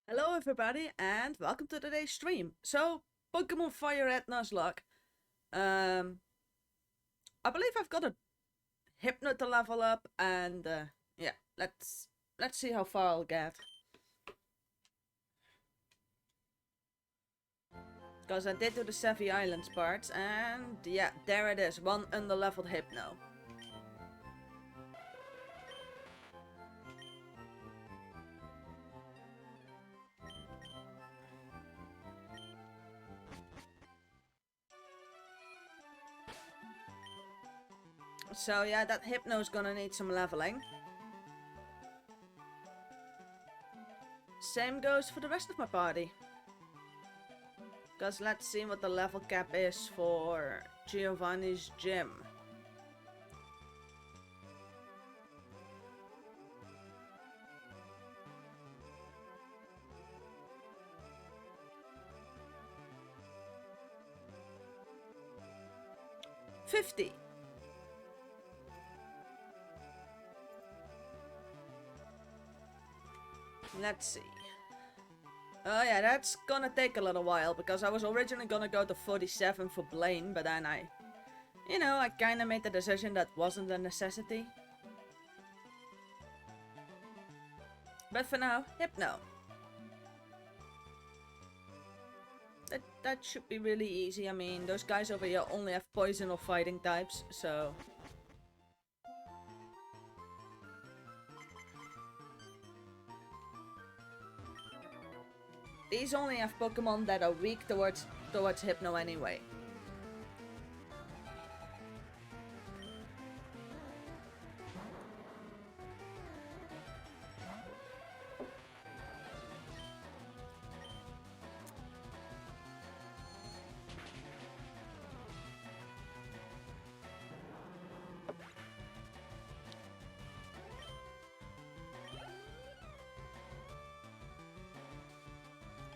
Hello everybody and welcome to today's stream. So, Pokémon FireRed Nuzlocke. I believe I've got a Hypno to level up and yeah, let's see how far I'll get. Because I did do the Savvy Islands parts and yeah, there it is, one underleveled Hypno. So yeah, that Hypno's gonna need some leveling. Same goes for the rest of my party. Because let's see what the level cap is for Giovanni's gym. $50. Let's see. Oh yeah, that's gonna take a little while, because I was originally gonna go to 47 for Blaine, but then I kinda made the decision that wasn't a necessity. But for now, Hypno. That should be really easy. I mean, those guys over here only have poison or fighting types, so... These only have Pokemon that are weak towards Hypno anyway.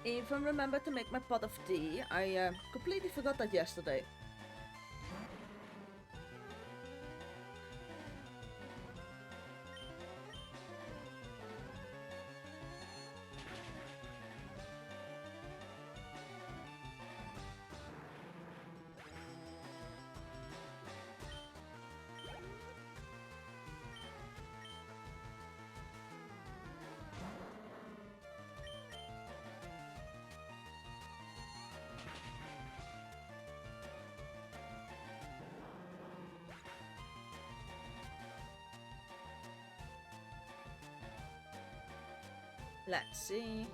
Even remember to make my pot of tea. I completely forgot that yesterday. Let's see.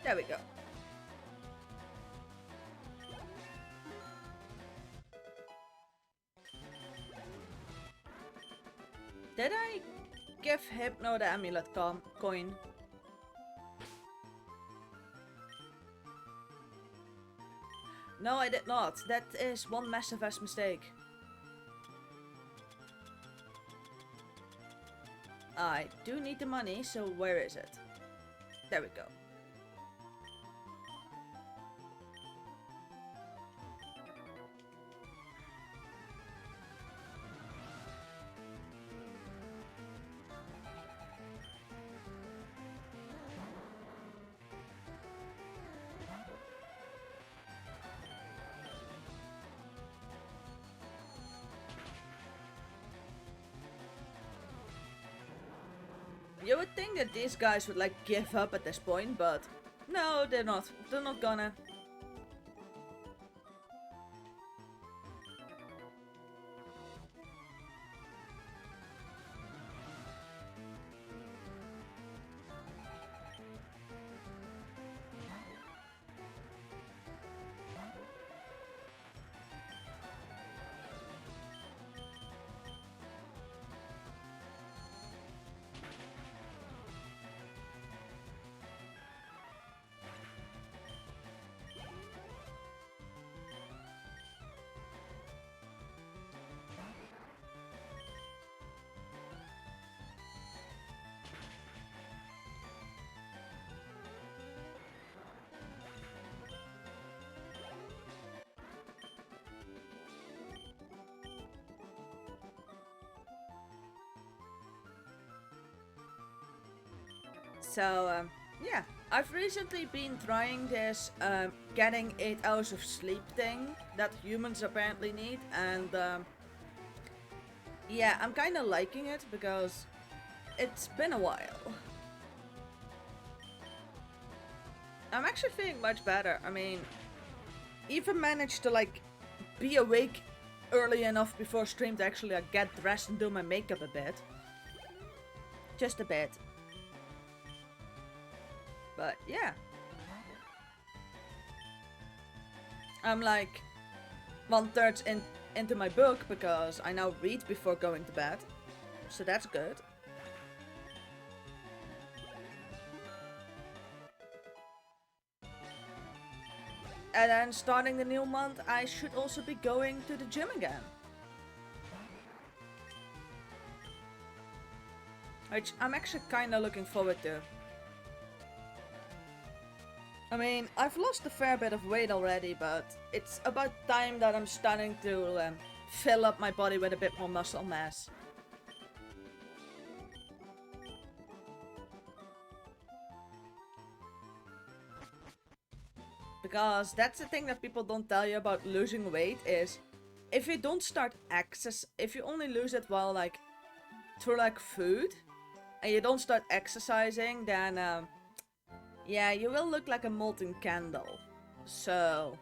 There we go. Did I give Hypno the amulet coin? No, I did not. That is one massive ass mistake. I do need the money, so where is it? There we go. You would think that these guys would like give up at this point, but no, they're not. They're not gonna. So, yeah. I've recently been trying this getting 8 hours of sleep thing that humans apparently need, and yeah, I'm kind of liking it because it's been a while. I'm actually feeling much better. I mean, even managed to like be awake early enough before stream to actually like, get dressed and do my makeup a bit. Just a bit. But yeah. I'm like 1/3 into my book because I now read before going to bed. So that's good. And then starting the new month, I should also be going to the gym again. Which I'm actually kinda looking forward to. I mean, I've lost a fair bit of weight already, but it's about time that I'm starting to fill up my body with a bit more muscle mass. Because that's the thing that people don't tell you about losing weight is if you don't start if you only lose it while like through like food and you don't start exercising, then yeah, you will look like a molten candle. So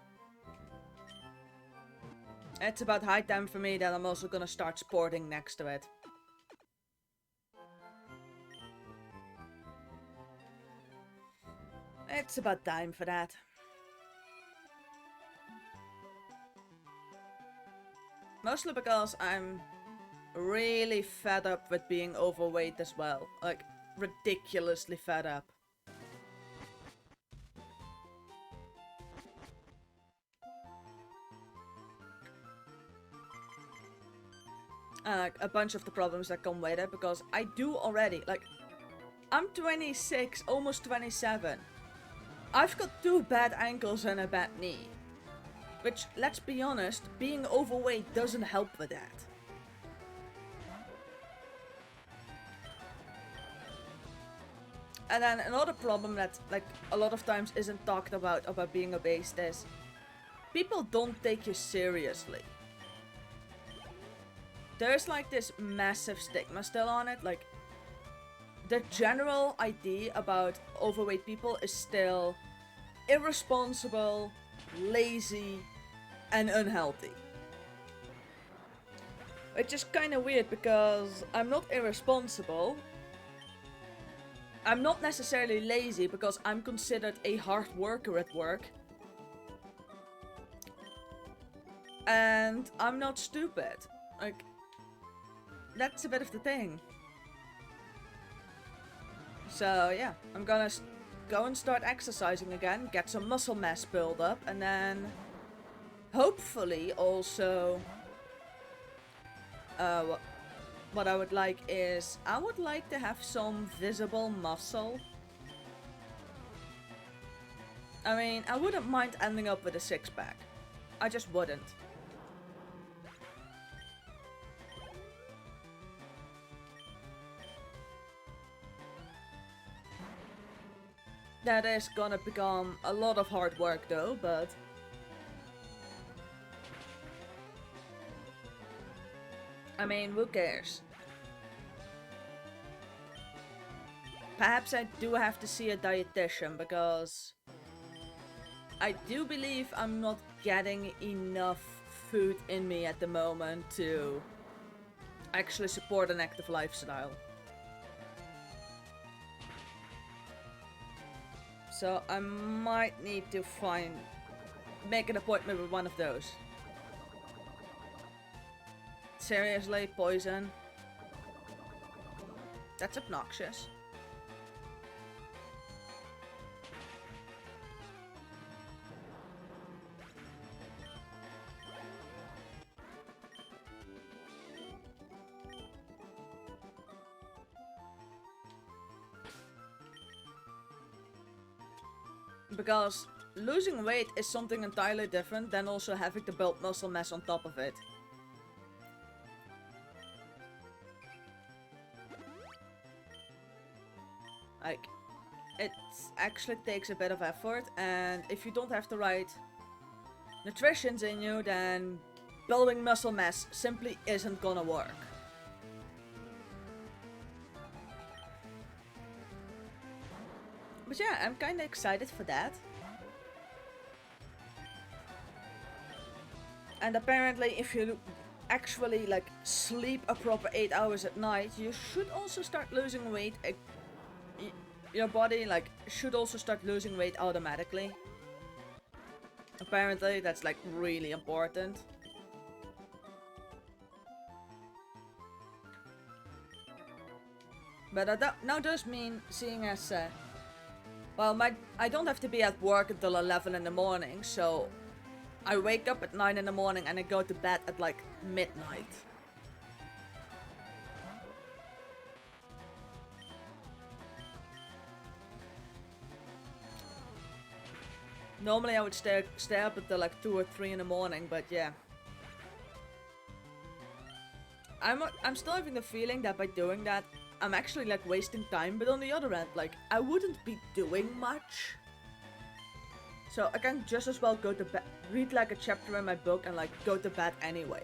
it's about high time for me that I'm also gonna start sporting next to it. It's about time for that. Mostly because I'm really fed up with being overweight as well. Like, ridiculously fed up. Like, a bunch of the problems that come with it, because I do already, like, I'm 26, almost 27. I've got 2 bad ankles and a bad knee. Which, let's be honest, being overweight doesn't help with that. And then another problem that, like, a lot of times isn't talked about being obese is people don't take you seriously. There's like this massive stigma still on it, like the general idea about overweight people is still irresponsible, lazy, and unhealthy. Which is kind of weird because I'm not irresponsible. I'm not necessarily lazy because I'm considered a hard worker at work. And I'm not stupid. Like, that's a bit of the thing. So yeah, I'm gonna go and start exercising again, get some muscle mass build up, and then hopefully also what I would like is I would like to have some visible muscle. I mean, I wouldn't mind ending up with a 6-pack. I just wouldn't. That is gonna become a lot of hard work though, but I mean, who cares? Perhaps I do have to see a dietitian because I do believe I'm not getting enough food in me at the moment to actually support an active lifestyle. So I might need to make an appointment with one of those. Seriously, poison? That's obnoxious. Because losing weight is something entirely different than also having to build muscle mass on top of it. Like, it actually takes a bit of effort, and if you don't have the right nutritions in you, then building muscle mass simply isn't gonna work. But yeah, I'm kinda excited for that. And apparently if you actually like sleep a proper 8 hours at night, you should also start losing weight. Your body like should also start losing weight automatically. Apparently that's like really important. But that now does mean, seeing as well, I don't have to be at work until 11 in the morning, so I wake up at 9 in the morning and I go to bed at like midnight. Normally I would stay up until like 2 or 3 in the morning, but yeah. I'm still having the feeling that by doing that, I'm actually like wasting time, but on the other hand, like I wouldn't be doing much. So I can just as well go to bed, read like a chapter in my book and like go to bed anyway.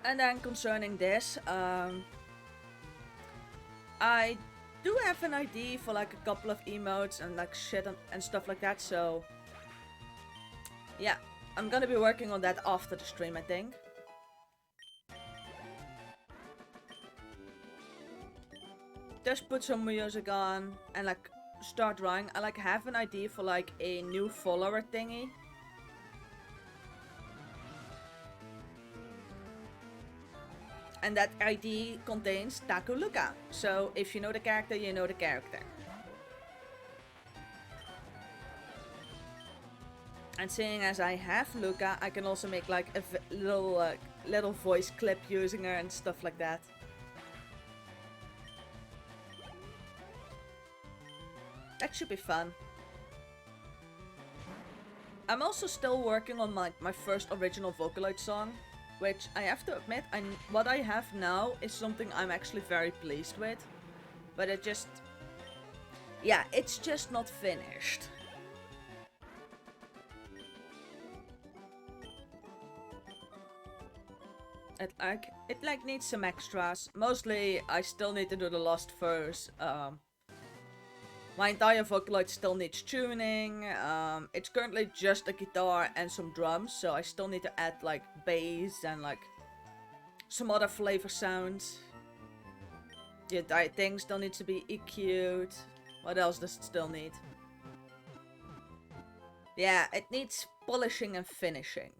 And then concerning this, I do have an idea for like a couple of emotes and like shit and stuff like that, so yeah, I'm gonna be working on that after the stream, I think. Just put some music on and like start drawing. I like have an idea for like a new follower thingy. And that ID contains Taku Luka. So if you know the character, you know the character. And seeing as I have Luka, I can also make like a little voice clip using her and stuff like that. That should be fun. I'm also still working on my first original Vocaloid song, which I have to admit, what I have now is something I'm actually very pleased with. But it just... yeah, it's just not finished. It like needs some extras. Mostly, I still need to do the last verse. My entire Vocaloid still needs tuning. It's currently just a guitar and some drums, so I still need to add like bass and like some other flavor sounds. The entire thing still needs to be EQ'd. What else does it still need? Yeah, it needs polishing and finishing.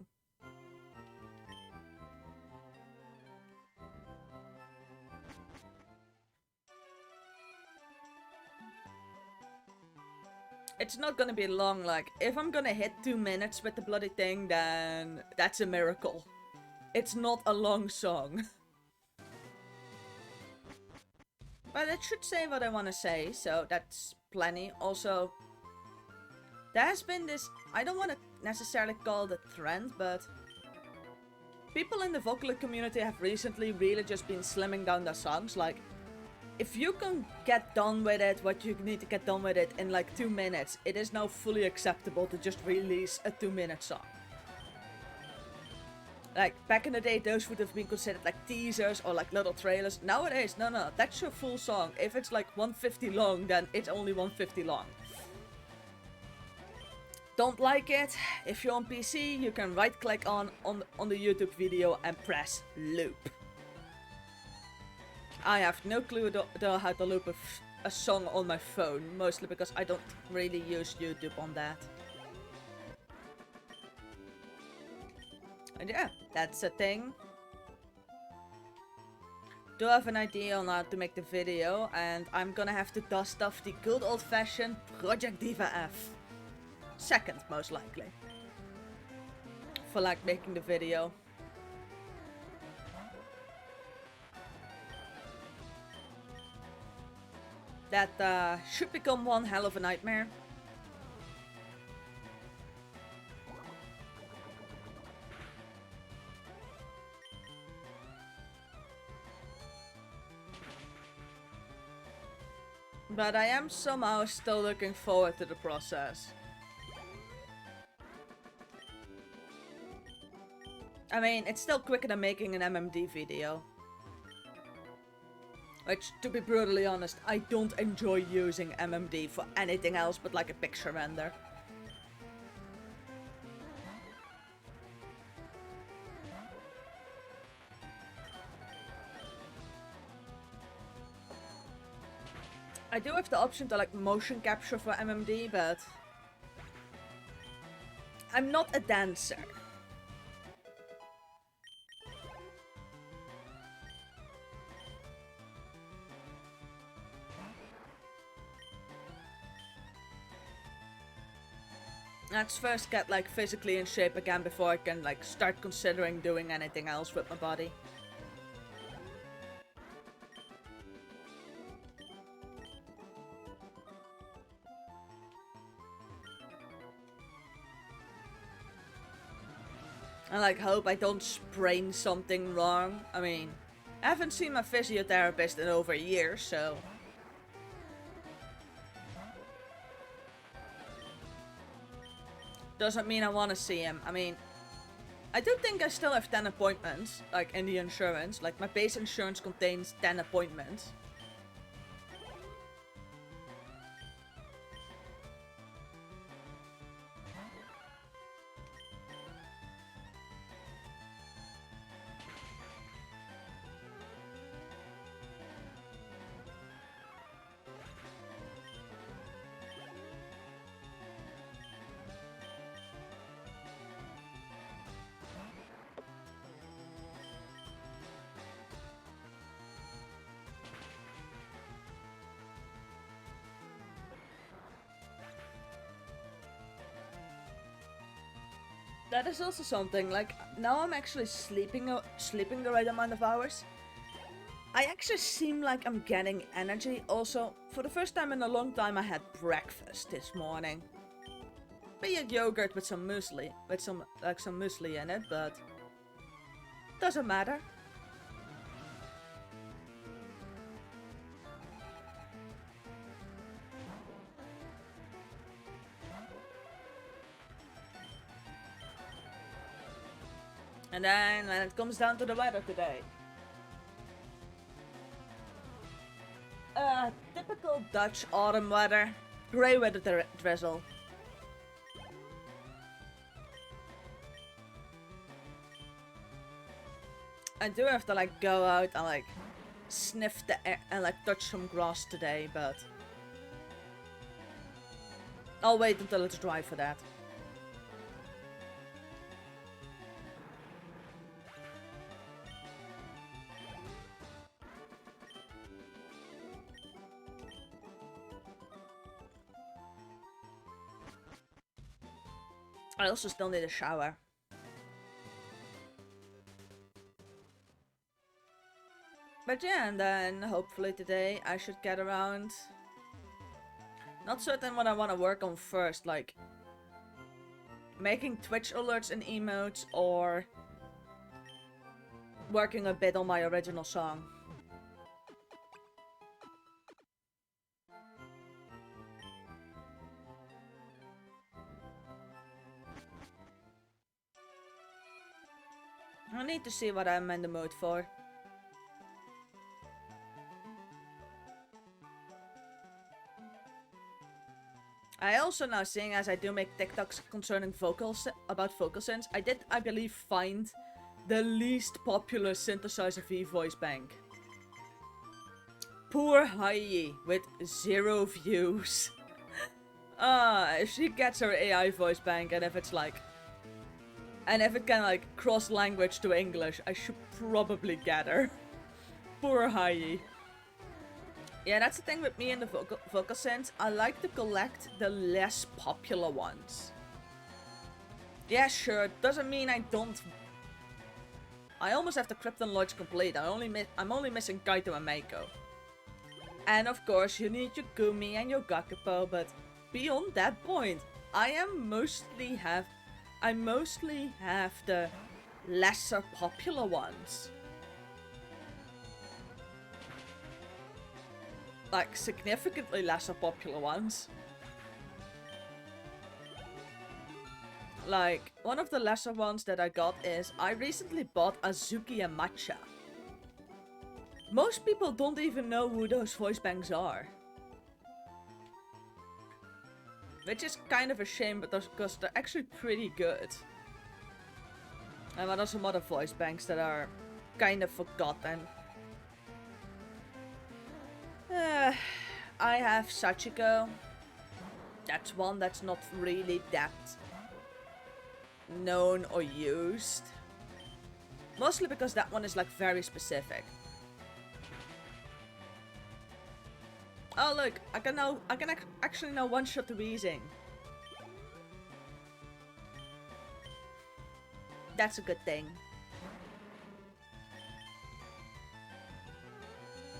It's not gonna be long, like, if I'm gonna hit 2 minutes with the bloody thing, then that's a miracle. It's not a long song. But it should say what I want to say, so that's plenty. Also, there has been this, I don't want to necessarily call it a trend, but people in the Vocaloid community have recently really just been slimming down their songs. Like, if you can get done with it, what you need to get done with it in like 2 minutes, it is now fully acceptable to just release a 2-minute song. Like, back in the day, those would have been considered like teasers or like little trailers. Nowadays, no, that's your full song. If it's like 150 long, then it's only 150 long. Don't like it? If you're on PC, you can right click on the YouTube video and press loop. I have no clue though how to loop a song on my phone, mostly because I don't really use YouTube on that. And yeah, that's a thing. Do have an idea on how to make the video, and I'm gonna have to dust off the good old-fashioned Project Diva F. Second, most likely. For like making the video. That should become one hell of a nightmare. But I am somehow still looking forward to the process. I mean, it's still quicker than making an MMD video. Which, to be brutally honest, I don't enjoy using MMD for anything else but like a picture render. I do have the option to like motion capture for MMD, but I'm not a dancer. Let's first get like physically in shape again before I can like start considering doing anything else with my body. I like hope I don't sprain something wrong. I mean, I haven't seen my physiotherapist in over a year, so... Doesn't mean I want to see him. I mean, I do think I still have 10 appointments, like in the insurance. Like my base insurance contains 10 appointments. That is also something, like, now I'm actually sleeping the right amount of hours. I actually seem like I'm getting energy. Also, for the first time in a long time I had breakfast this morning. Be it yogurt with some muesli, with some muesli in it, but doesn't matter. And then when it comes down to the weather today. Typical Dutch autumn weather. Grey with a drizzle. I do have to like go out and like sniff the air and like touch some grass today, but I'll wait until it's dry for that. I also still need a shower. But yeah, and then hopefully today I should get around. Not certain what I want to work on first, like making Twitch alerts and emotes or working a bit on my original song. I need to see what I'm in the mood for. I also now, seeing as I do make TikToks concerning about vocal synths, I did, I believe, find the least popular synthesizer V voice bank. Poor Hayi with 0 views. If she gets her AI voice bank and if it's like... And if it can like cross language to English, I should probably get her. Poor Hayi. Yeah, that's the thing with me and the vocal synths. I like to collect the less popular ones. Yeah, sure. Doesn't mean I don't. I almost have the Krypton Lodge complete. I'm only missing Kaito and Meiko. And of course, you need your Gumi and your Gakupo. But beyond that point, I mostly have the lesser popular ones. like significantly lesser popular ones. Like, one of the lesser ones that I got is, I recently bought Azuki and Matcha. Most people don't even know who those voice banks are. Which is kind of a shame, because they're actually pretty good. And there are some other voice banks that are kind of forgotten. I have Sachiko. That's one that's not really that known or used. Mostly because that one is like very specific. Oh look, I can actually now one-shot the Weezing. That's a good thing.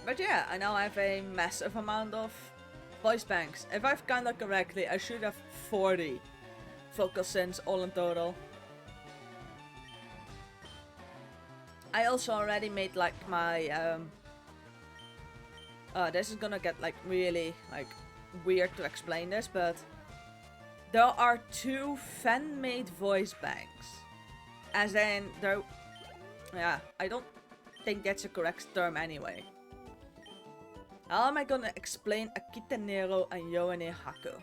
But yeah, I now have a massive amount of voice banks. If I've counted correctly, I should have 40 vocal synths all in total. I also already made like my this is gonna get like really like weird to explain this, but there are 2 fan-made voice banks. As in, yeah, I don't think that's a correct term anyway. How am I gonna explain Akita Nero and Yoane Haku?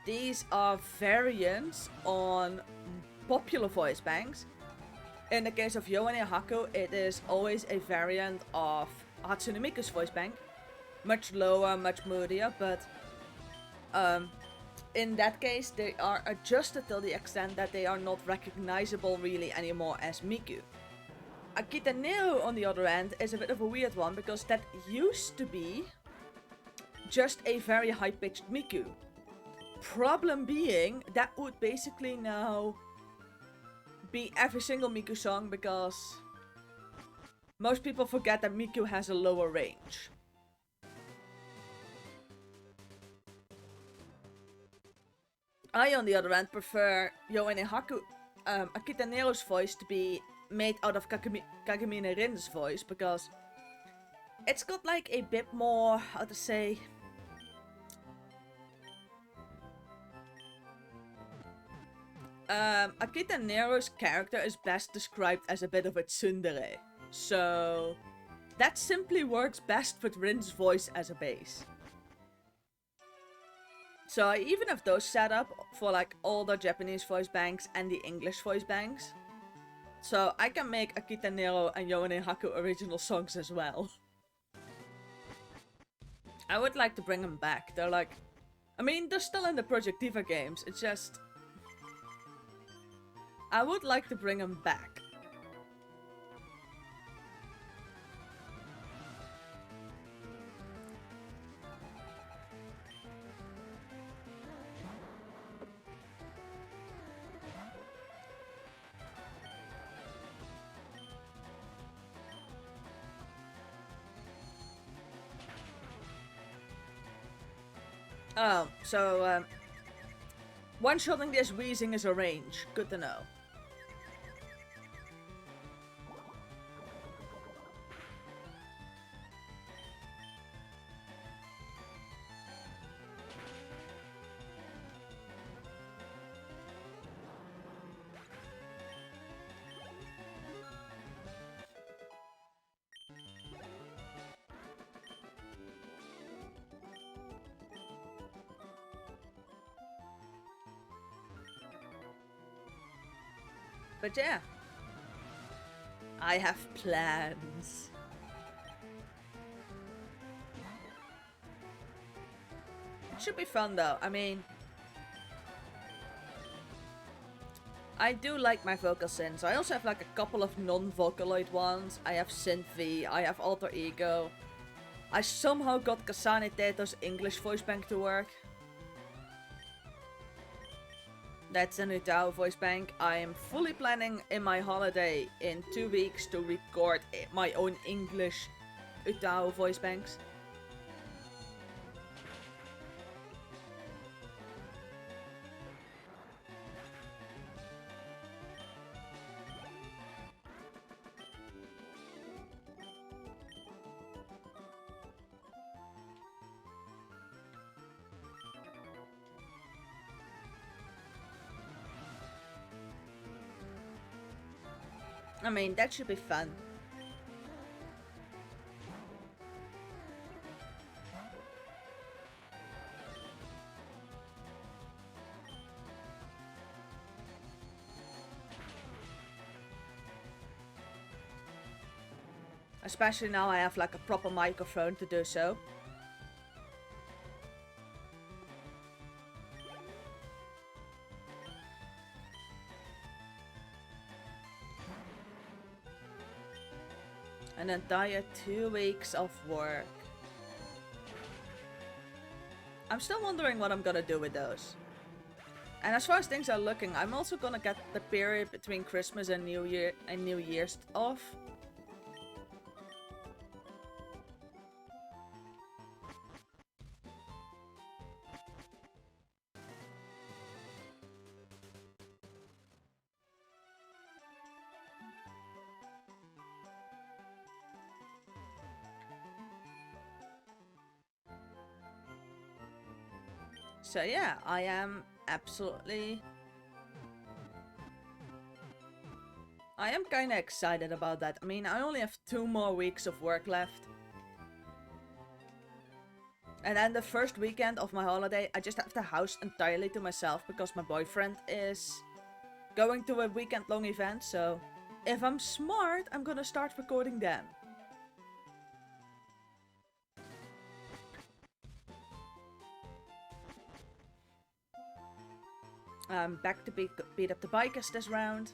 These are variants on popular voice banks. In the case of Yoane Haku, it is always a variant of Hatsune Miku's voice bank. Much lower, much moodier, but in that case they are adjusted to the extent that they are not recognizable really anymore as Miku. Akita Nero, on the other hand, is a bit of a weird one because that used to be just a very high-pitched Miku. Problem being, that would basically now be every single Miku song because most people forget that Miku has a lower range. I, on the other hand, prefer Yoane Haku, Akita Nero's voice to be made out of Kagemine Rin's voice because it's got like a bit more, how to say, Akita Nero's character is best described as a bit of a tsundere, so that simply works best with Rin's voice as a base. So I even have those set up for like all the Japanese voice banks and the English voice banks. So I can make Akita Nero and Yoane Haku original songs as well. I would like to bring them back. They're like, I mean, they're still in the Project Diva games. It's just, I would like to bring them back. Oh, so, one-shotting this Weezing is a range. Good to know. But yeah, I have plans. It should be fun though. I mean, I do like my vocal synths. I also have like a couple of non-Vocaloid ones. I have Synth-V, I have Alter Ego. I somehow got Kasane Teto's English voice bank to work. That's an Utao voice bank. I am fully planning in my holiday in 2 weeks to record my own English Utao voice banks. I mean, that should be fun. Especially now I have like a proper microphone to do so. An entire 2 weeks of work. I'm still wondering what I'm gonna do with those. And as far as things are looking, I'm also gonna get the period between Christmas and New Year's off. So yeah, I am kinda excited about that. I mean, I only have 2 more weeks of work left. And then the first weekend of my holiday, I just have the house entirely to myself because my boyfriend is going to a weekend-long event, so if I'm smart, I'm gonna start recording then. I'm back to beat up the bikers this round.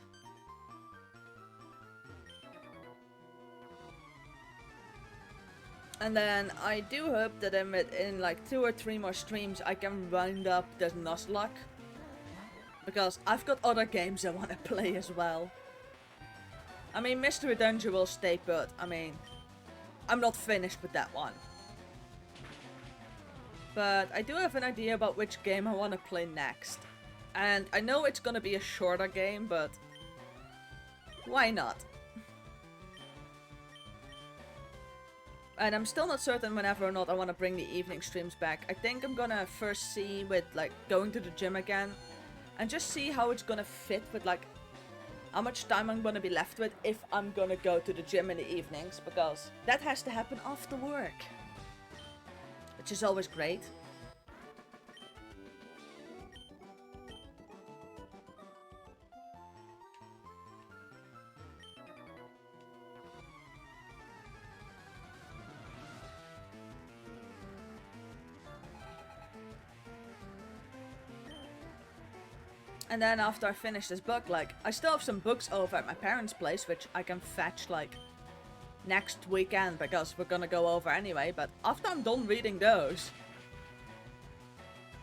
And then I do hope that in like 2 or 3 more streams I can round up this Nuzlocke. Because I've got other games I want to play as well. I mean, Mystery Dungeon will stay put. I mean, I'm not finished with that one. But I do have an idea about which game I want to play next. And I know it's gonna be a shorter game, but why not? And I'm still not certain whenever or not I want to bring the evening streams back. I think I'm gonna first see with like going to the gym again and just see how it's gonna fit with like how much time I'm gonna be left with if I'm gonna go to the gym in the evenings, because that has to happen after work, which is always great. And then after I finish this book, like, I still have some books over at my parents' place, which I can fetch, like, next weekend, because we're gonna go over anyway. But after I'm done reading those,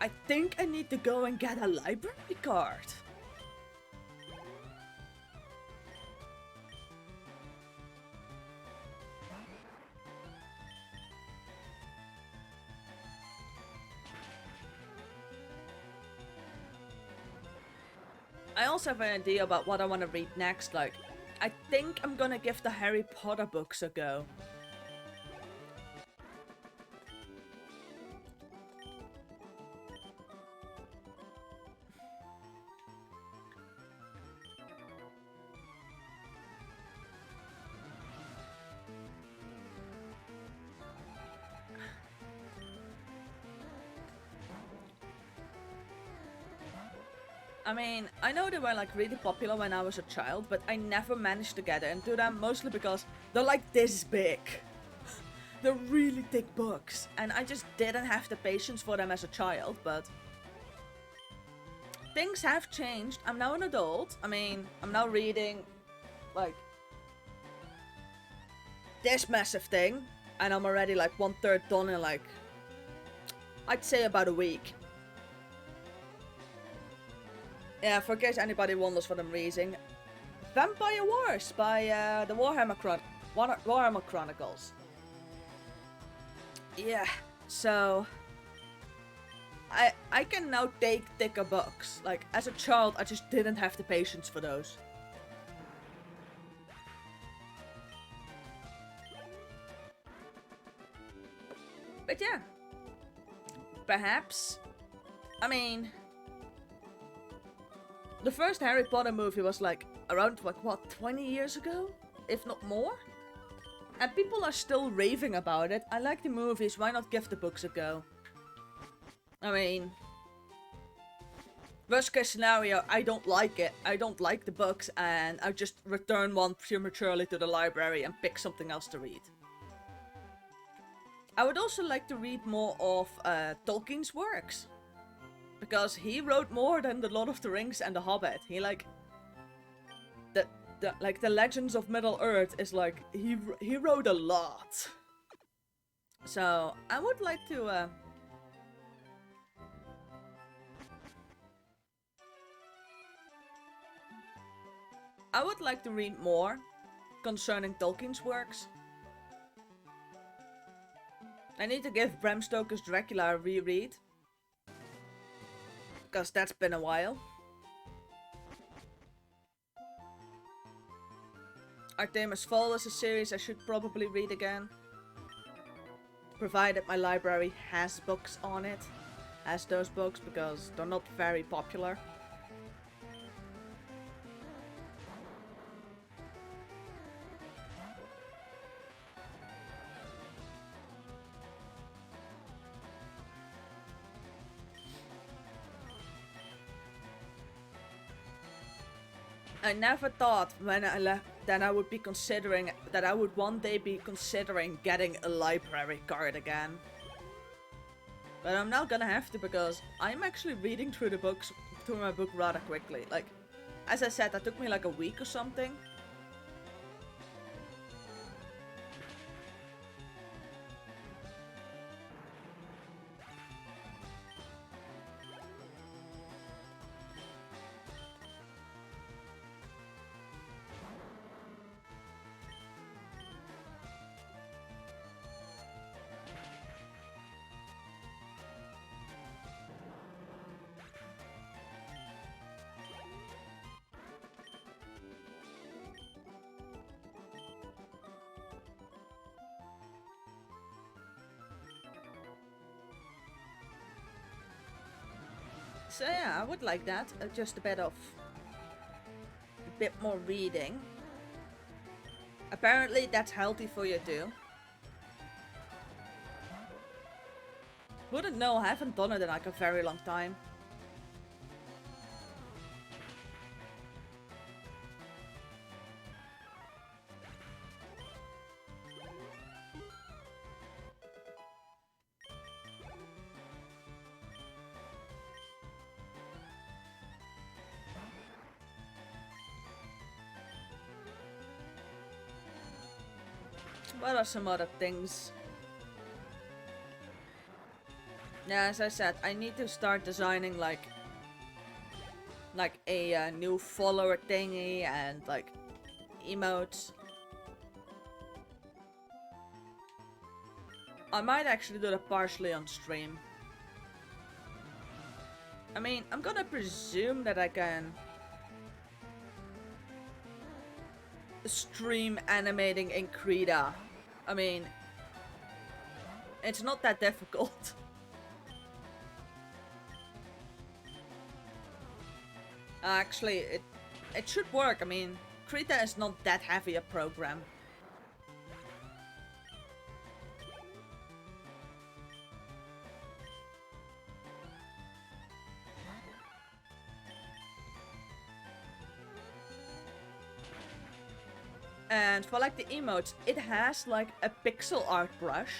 I think I need to go and get a library card. I also have an idea about what I want to read next. Like, I think I'm gonna give the Harry Potter books a go. I mean, I know they were like really popular when I was a child, but I never managed to get into them, mostly because they're like this big. They're really thick books, and I just didn't have the patience for them as a child, but things have changed. I'm now an adult. I mean, I'm now reading like this massive thing, and I'm already like 1/3 done in like, I'd say about a week. Yeah, for case anybody wonders what I'm reading, Vampire Wars by the Warhammer Chronicles. Yeah, so I can now take thicker books. Like, as a child, I just didn't have the patience for those. But yeah, perhaps, I mean, the first Harry Potter movie was like around like what, 20 years ago? If not more? And people are still raving about it. I like the movies, why not give the books a go? I mean, worst case scenario, I don't like it. I don't like the books and I just return one prematurely to the library and pick something else to read. I would also like to read more of Tolkien's works. Because he wrote more than The Lord of the Rings and The Hobbit. He like... the Legends of Middle Earth is like... He wrote a lot. So, I would like to... I would like to read more concerning Tolkien's works. I need to give Bram Stoker's Dracula a reread. Because that's been a while. Artemis Fowl is a series I should probably read again. Provided my library has books on it. Has those books, because they're not very popular. I never thought when I left that I would be considering that I would one day be considering getting a library card again. But I'm now gonna have to, because I'm actually reading through my book rather quickly. Like, as I said, that took me like a week or something. So yeah, I would like that. Just a bit more reading. Apparently that's healthy for you too. Wouldn't know, I haven't done it in like a very long time. What are some other things? Yeah, as I said, I need to start designing like a new follower thingy and like emotes. I might actually do that partially on stream. I mean, I'm gonna presume that I can stream animating in Krita. I mean, it's not that difficult. Actually, it should work. I mean, Krita is not that heavy a program. And for like the emotes, it has like a pixel art brush.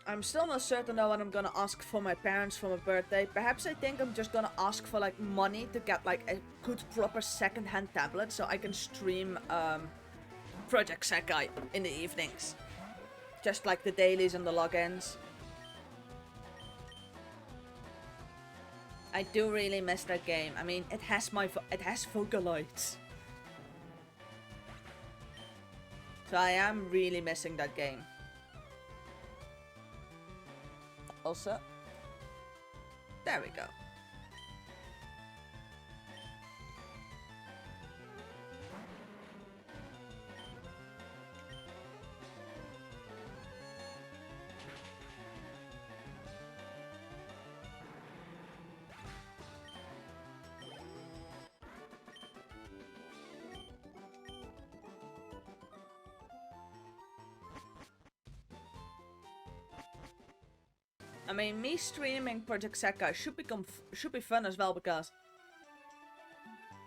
I'm still not certain though what I'm gonna ask for my parents for my birthday. Perhaps I think I'm just gonna ask for like money to get like a good proper second-hand tablet so I can stream Project Sekai in the evenings. Just like the dailies and the logins. I do really miss that game. I mean, it has Vocaloids. So I am really missing that game. also. There we go. I mean, me streaming Project Sekkai should be fun as well, because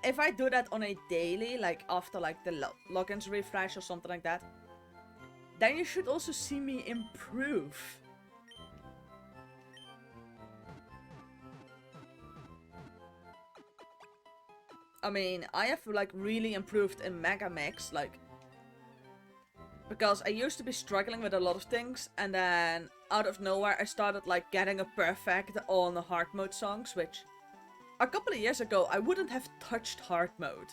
if I do that on a daily, like after like the logins refresh or something like that, then you should also see me improve. I mean, I have like really improved in Mega Mix, like, because I used to be struggling with a lot of things, and then out of nowhere I started like getting a perfect on the hard mode songs, which a couple of years ago I wouldn't have touched hard mode.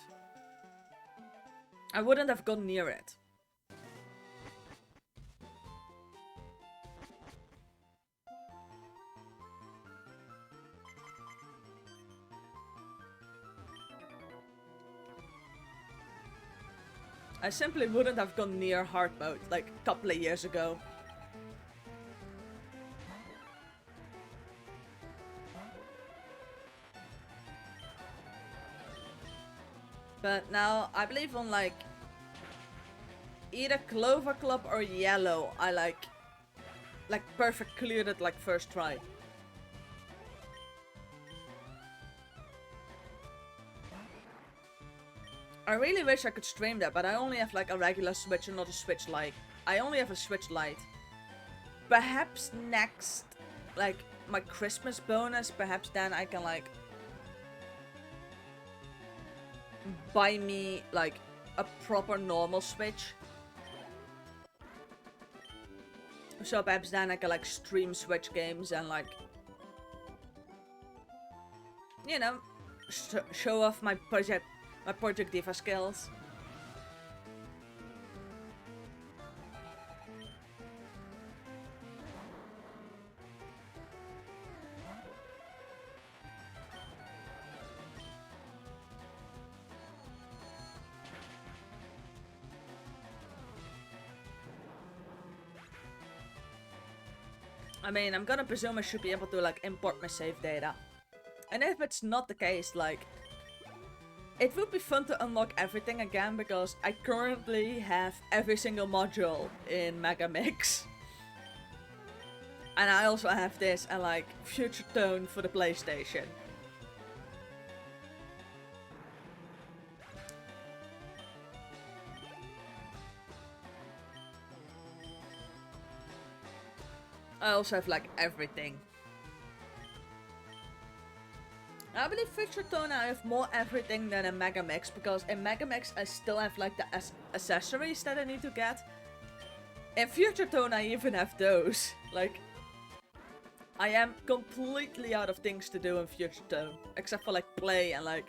I wouldn't have gone near it. I simply wouldn't have gone near hard mode like a couple of years ago. But now, I believe on like either Clover Club or Yellow, I like perfect cleared it like first try. I really wish I could stream that, but I only have like a regular Switch and not a Switch Lite. I only have a Switch Lite. Perhaps next, like my Christmas bonus, perhaps then I can like buy me like a proper normal Switch. So perhaps then I can like stream Switch games and like, you know, show off my Project Diva skills. I mean, I'm gonna presume I should be able to like import my save data. And if it's not the case, like, it would be fun to unlock everything again, because I currently have every single module in Mega Mix. And I also have this and like Future Tone for the PlayStation. I also have like everything. I believe Future Tone I have more everything than in Mega Mix, because in Mega Mix I still have like the accessories that I need to get. In Future Tone I even have those. Like, I am completely out of things to do in Future Tone, except for like play and like,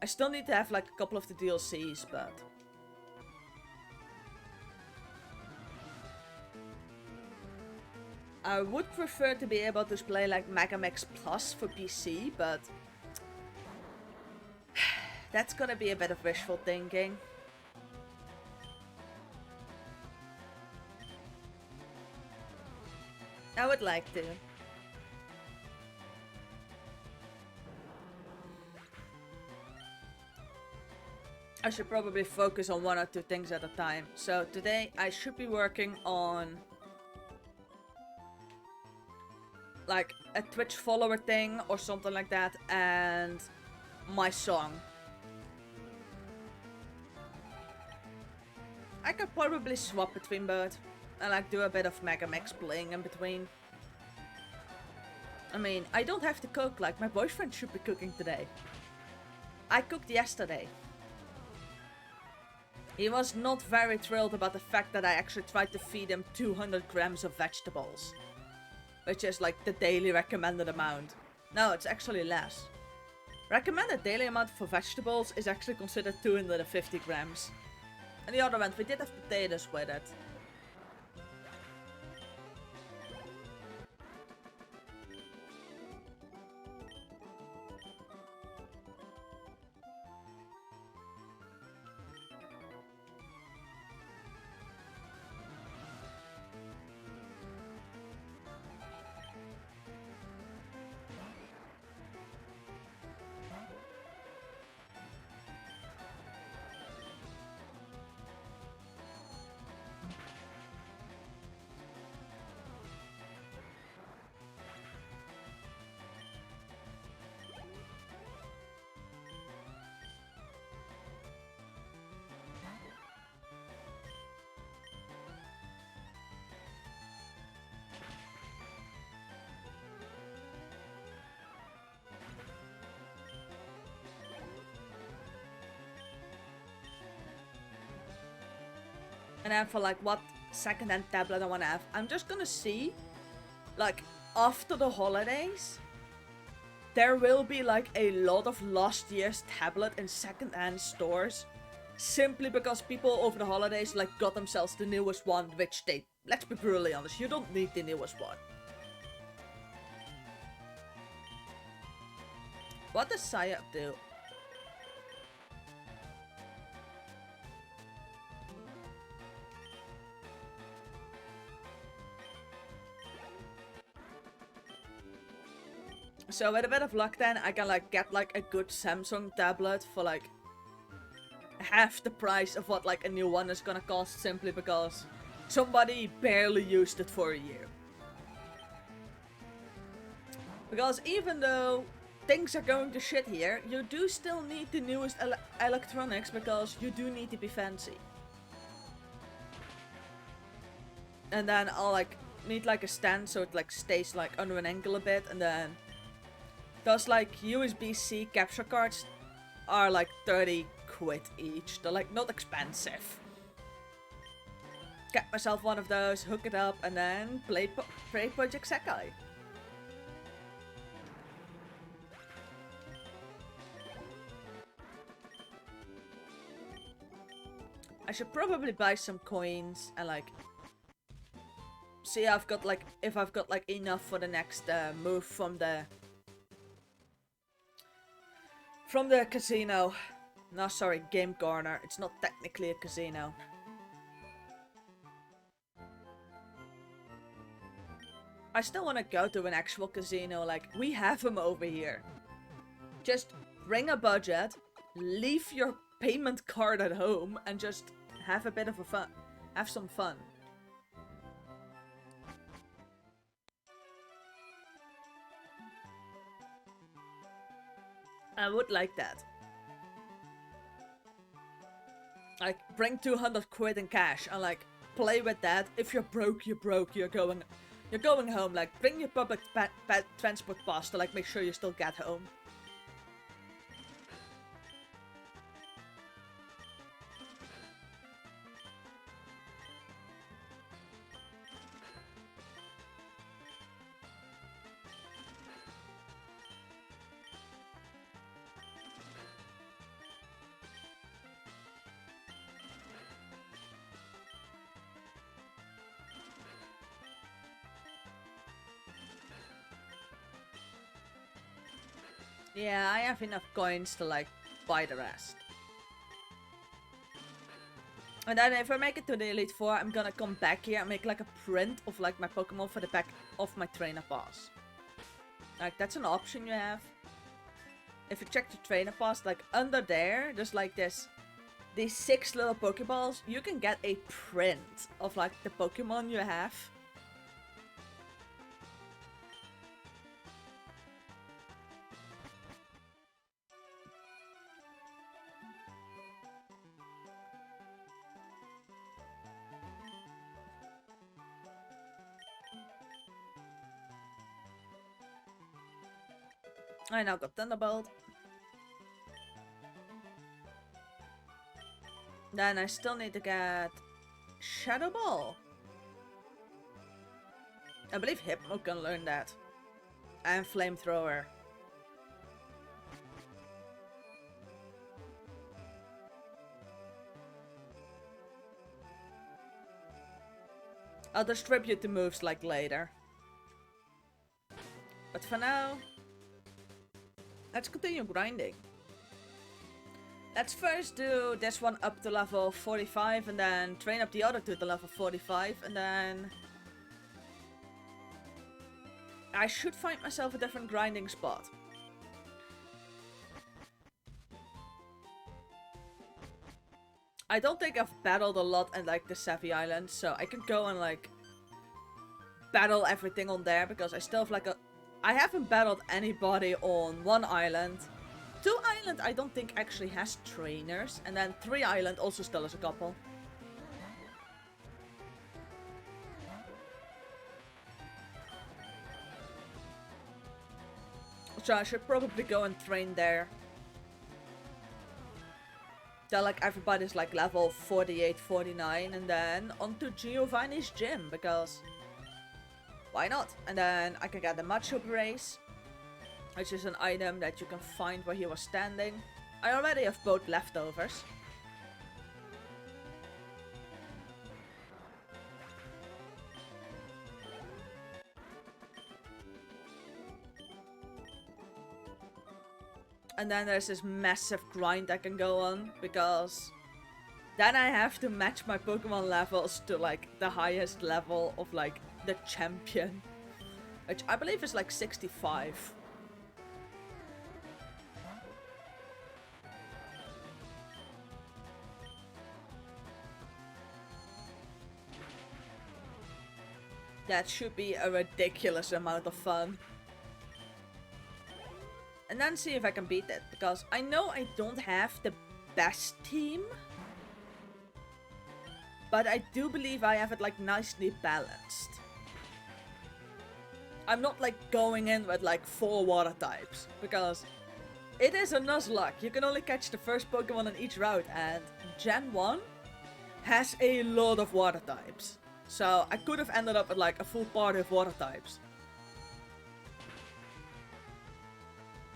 I still need to have like a couple of the DLCs, but I would prefer to be able to play like Mega Mix Plus for PC, but that's gonna be a bit of wishful thinking. I would like to. I should probably focus on one or two things at a time. So today I should be working on like a Twitch follower thing or something like that, and my song. I could probably swap between both and like do a bit of Mega Mix playing in between. I mean, I don't have to cook, like my boyfriend should be cooking today. I cooked yesterday. He was not very thrilled about the fact that I actually tried to feed him 200 grams of vegetables. Which is like the daily recommended amount. No, it's actually less. Recommended daily amount for vegetables is actually considered 250 grams. On the other end, we did have potatoes with it. And then for like what second-hand tablet I want to have, I'm just gonna see, like, after the holidays, there will be like a lot of last year's tablet in second-hand stores, simply because people over the holidays like got themselves the newest one, which they, let's be brutally honest, you don't need the newest one. What does Saya do? So with a bit of luck then, I can like get like a good Samsung tablet for like half the price of what like a new one is gonna cost, simply because somebody barely used it for a year. Because even though things are going to shit here, you do still need the newest electronics, because you do need to be fancy. And then I'll like need like a stand so it like stays like under an angle a bit, and then those like USB-C capture cards are like 30 quid each. They're like not expensive. Get myself one of those, hook it up, and then play Project Sekai. I should probably buy some coins and like see if I've got like enough for the next move from the casino. No, sorry, game corner. It's not technically a casino. I still want to go to an actual casino. Like, we have them over here. Just bring a budget, leave your payment card at home, and just have a bit of a fun. Have some fun. I would like that. Like, bring 200 quid in cash and like play with that. If you're broke, you're broke. You're going home. Like, bring your public transport pass to like make sure you still get home. Yeah, I have enough coins to like buy the rest. And then if I make it to the Elite Four, I'm gonna come back here and make like a print of like my Pokemon for the back of my trainer pass. Like, that's an option you have. If you check the trainer pass, like under there, there's like these 6 little Pokeballs. You can get a print of like the Pokemon you have. I now got Thunderbolt. Then I still need to get Shadow Ball. I believe Hypno can learn that. And Flamethrower. I'll distribute the moves like later. But for now, let's continue grinding. Let's first do this one up to level 45 and then train up the other two to level 45, and then I should find myself a different grinding spot. I don't think I've battled a lot in like the Savvy Island, so I can go and like battle everything on there, because I still have like I haven't battled anybody on 1 island. 2 island I don't think actually has trainers, and then 3 island also still has a couple. So I should probably go and train there. Till like everybody's like level 48, 49, and then onto Giovanni's gym, because why not? And then I can get the Macho Brace, which is an item that you can find where he was standing. I already have both leftovers. And then there's this massive grind I can go on, because then I have to match my Pokemon levels to like the highest level of like the champion, which I believe is like 65. That should be a ridiculous amount of fun. And then see if I can beat it, because I know I don't have the best team, but I do believe I have it like nicely balanced. I'm not like going in with like 4 water types, because it is a Nuzlocke. You can only catch the first Pokemon in each route, and Gen 1 has a lot of water types. So I could have ended up with like a full party of water types.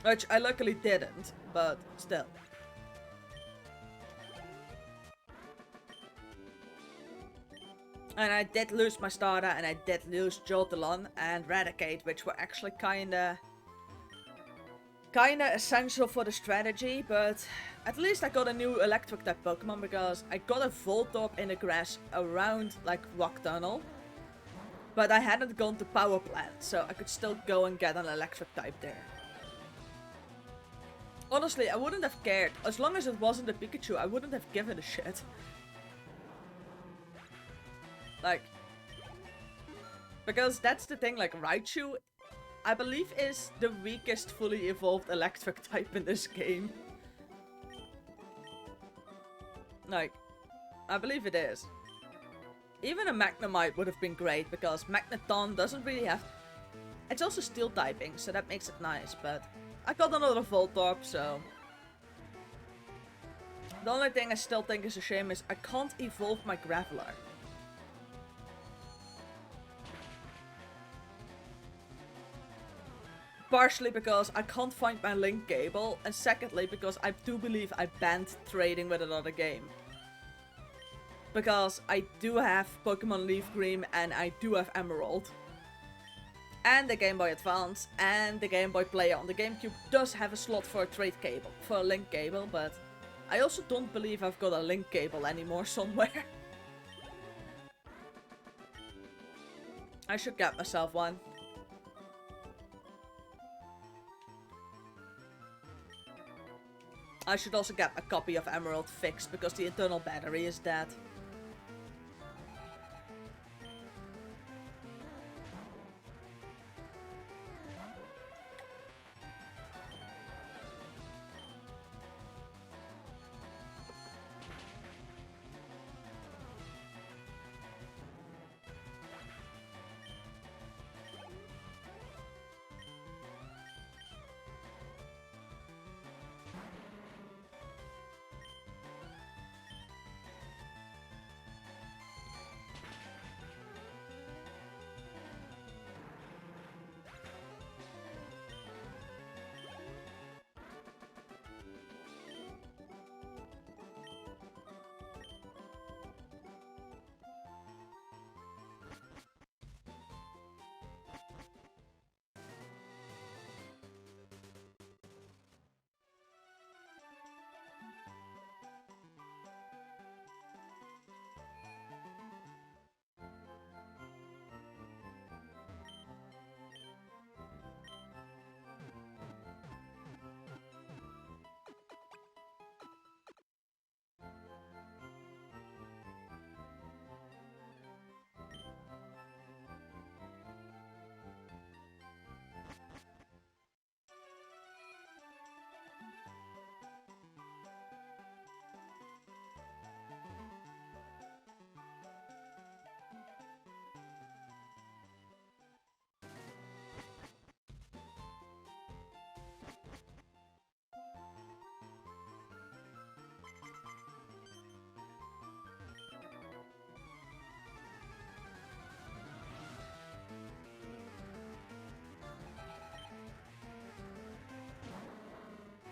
Which I luckily didn't, but still. And I did lose my starter, and I did lose Jolteon and Raticate, which were actually kinda essential for the strategy, but at least I got a new electric type Pokemon, because I got a Voltorb in the grass around like Rock Tunnel. But I hadn't gone to Power Plant, so I could still go and get an electric type there. Honestly, I wouldn't have cared. As long as it wasn't a Pikachu, I wouldn't have given a shit. Like, because that's the thing, like Raichu, I believe is the weakest fully evolved electric type in this game. Like, I believe it is. Even a Magnemite would have been great, because Magneton doesn't really have... It's also steel typing, so that makes it nice, but I got another Voltorb, so... The only thing I still think is a shame is I can't evolve my Graveler. Partially because I can't find my Link Cable, and secondly because I do believe I banned trading with another game. Because I do have Pokemon Leaf Green and I do have Emerald. And the Game Boy Advance and the Game Boy Player on the GameCube does have a slot for a trade cable, for a link cable, but I also don't believe I've got a link cable anymore somewhere. I should get myself one. I should also get a copy of Emerald fixed, because the internal battery is dead.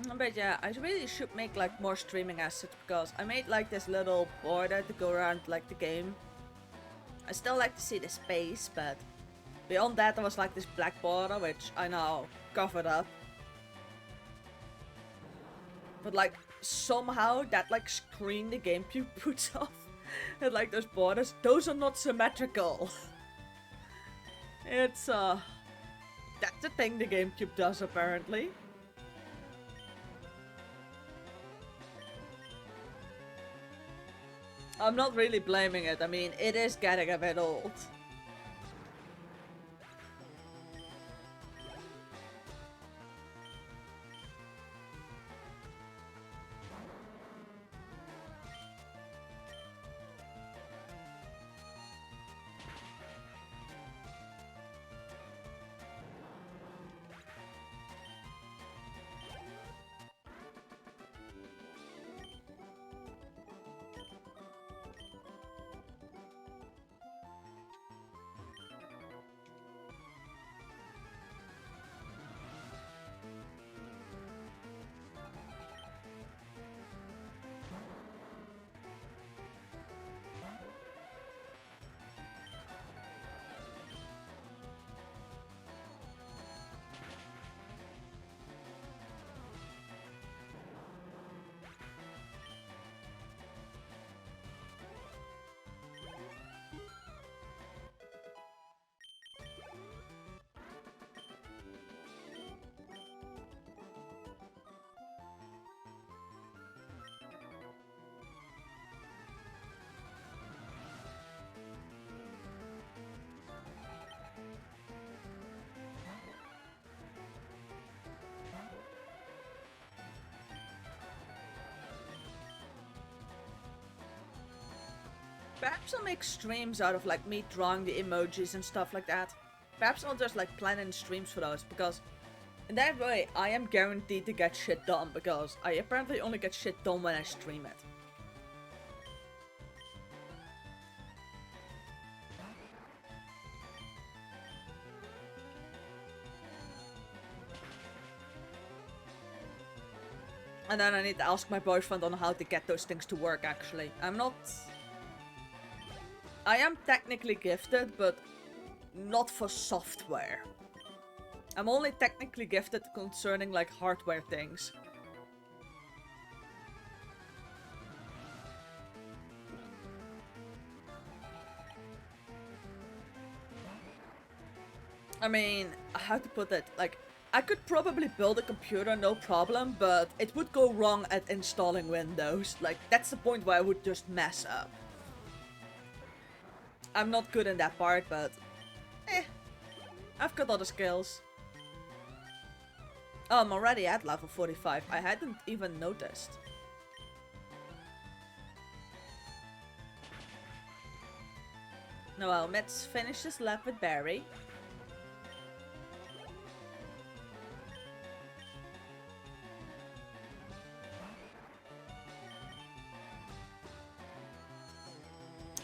But yeah, I really should make like more streaming assets because I made like this little border to go around like the game. I still like to see the space, but beyond that there was like this black border which I now covered up. But like somehow that like screen the GameCube puts off and like those borders, those are not symmetrical. It's that's a thing the GameCube does apparently. I'm not really blaming it, I mean it is getting a bit old. Perhaps I'll make streams out of like me drawing the emojis and stuff like that. Perhaps I'll just like plan in streams for those because in that way I am guaranteed to get shit done because I apparently only get shit done when I stream it. And then I need to ask my boyfriend on how to get those things to work actually. I am technically gifted, but not for software. I'm only technically gifted concerning like hardware things. I mean, how to put it, like, I could probably build a computer no problem, but it would go wrong at installing Windows. Like, that's the point where I would just mess up. I'm not good in that part, but I've got other skills. Oh, I'm already at level 45. I hadn't even noticed. No, well, let's finish this lap with Barry.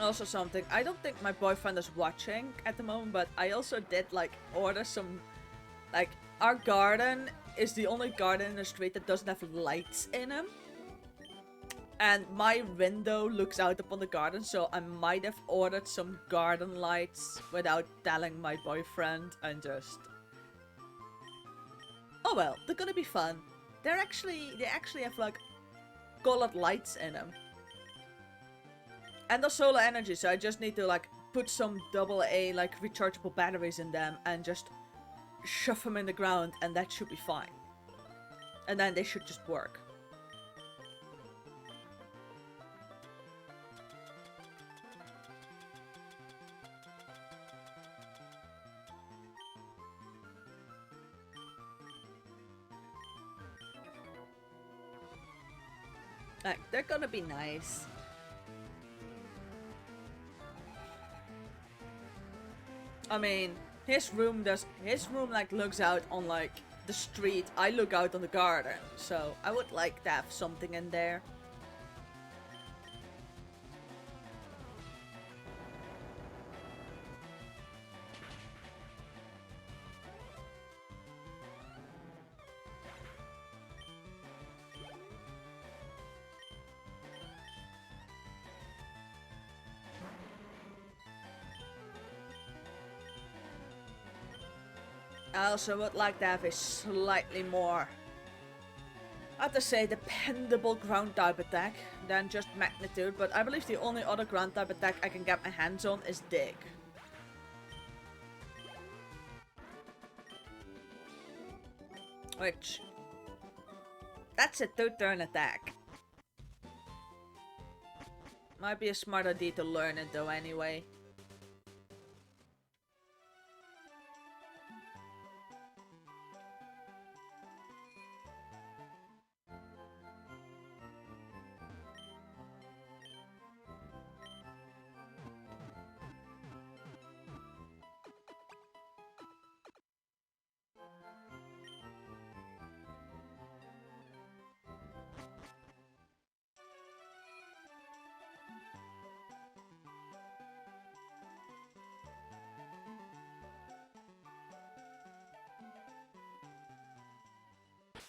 Also something, I don't think my boyfriend is watching at the moment, but I also did like order some, like, our garden is the only garden in the street that doesn't have lights in them. And my window looks out upon the garden, so I might have ordered some garden lights without telling my boyfriend and just... Oh well, they're gonna be fun. They actually have like colored lights in them. And they're solar energy, so I just need to like put some AA like rechargeable batteries in them and just shove them in the ground and that should be fine. And then they should just work. Like, they're gonna be nice. I mean, his room like looks out on like the street. I look out on the garden, so I would like to have something in there. I also would like to have a slightly more, I have to say, dependable ground type attack than just magnitude, but I believe the only other ground type attack I can get my hands on is dig. Which, that's a 2-turn attack. Might be a smart idea to learn it though anyway.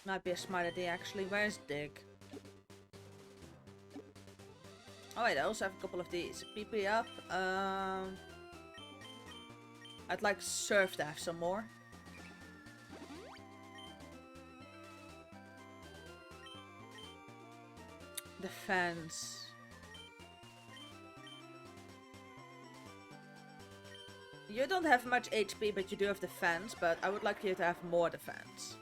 Might be a smart idea actually. Where's dig? Oh wait, I also have a couple of these. PP up. I'd like surf to have some more. Defense. You don't have much HP, but you do have defense, but I would like you to have more defense.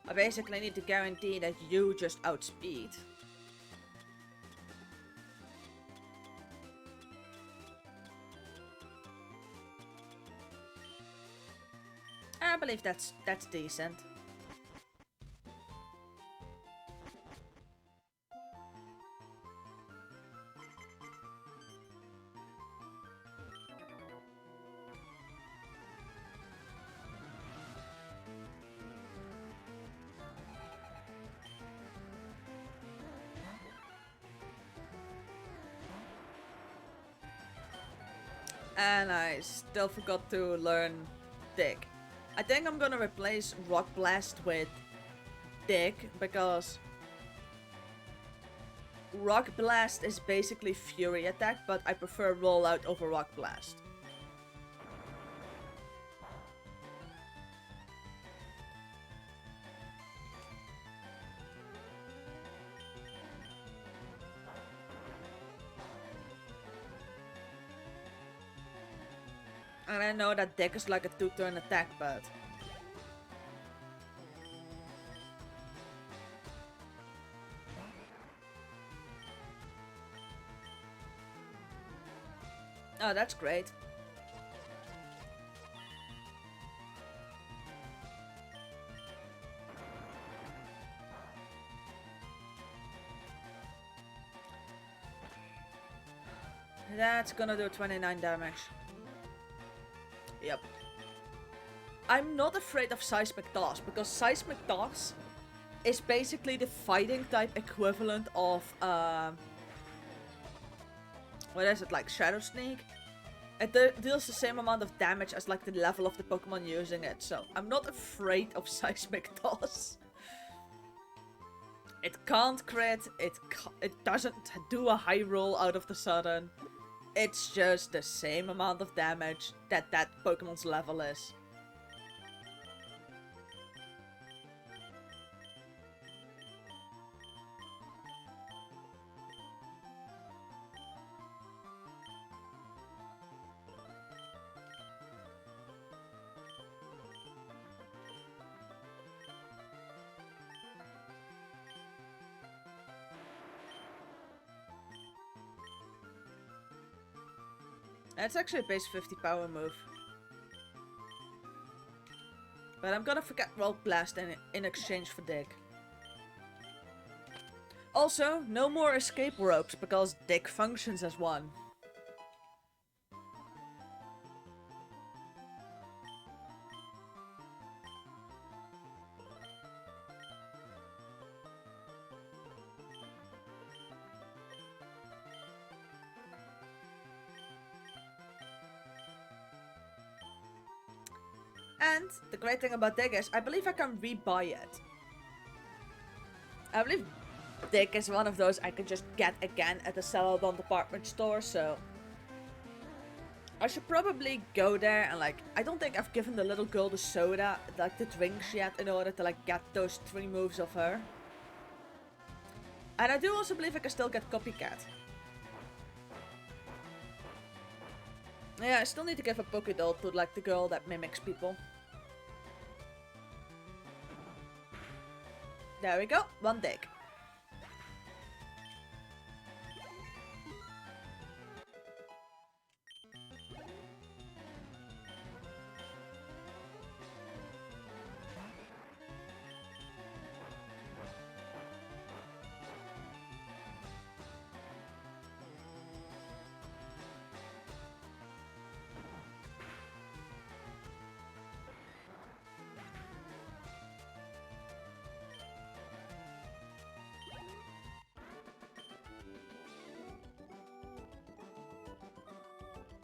I basically need to guarantee that you just outspeed. I believe that's decent. And I still forgot to learn dig. I think I'm gonna replace Rock Blast with dig because Rock Blast is basically Fury attack, but I prefer Rollout over Rock Blast. And I know that dig is like a 2-turn attack, but... Oh, that's great. That's gonna do 29 damage. Yep. I'm not afraid of Seismic Toss, because Seismic Toss is basically the fighting type equivalent of, what is it, like Shadow Sneak? It deals the same amount of damage as like the level of the Pokemon using it, so I'm not afraid of Seismic Toss. It can't crit, it doesn't do a high roll out of the sudden. It's just the same amount of damage that Pokemon's level is. That's actually a base 50 power move. But I'm gonna forget Rock Blast in exchange for dig. Also, no more escape ropes because dig functions as one. And the great thing about dig is, I believe I can rebuy it. I believe Dick is one of those I could just get again at the Celadon department store, so I should probably go there and like, I don't think I've given the little girl the soda, like the drinks yet, in order to like get those 3 moves of her. And I do also believe I can still get Copycat. Yeah, I still need to give a Pokédoll to like the girl that mimics people. There we go, 1 dig.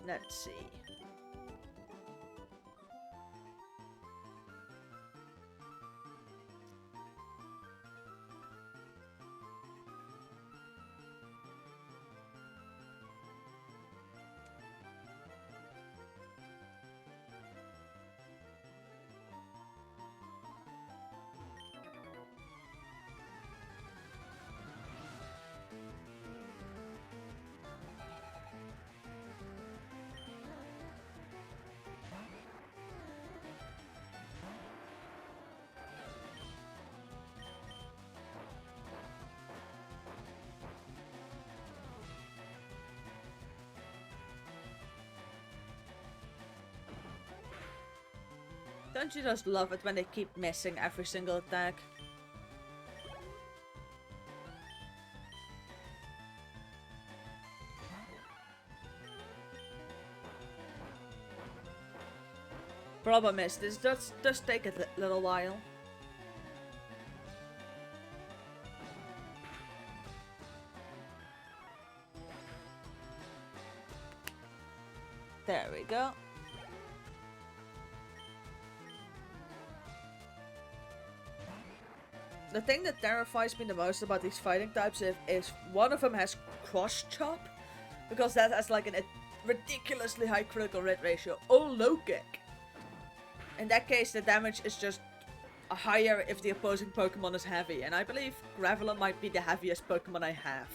Let's see. Don't you just love it when they keep missing every single attack? Problem is, this does take a little while. There we go. The thing that terrifies me the most about these fighting types is one of them has cross chop, because that has like a ridiculously high critical hit ratio, or low kick. In that case, the damage is just higher if the opposing Pokemon is heavy, and I believe Graveler might be the heaviest Pokemon I have.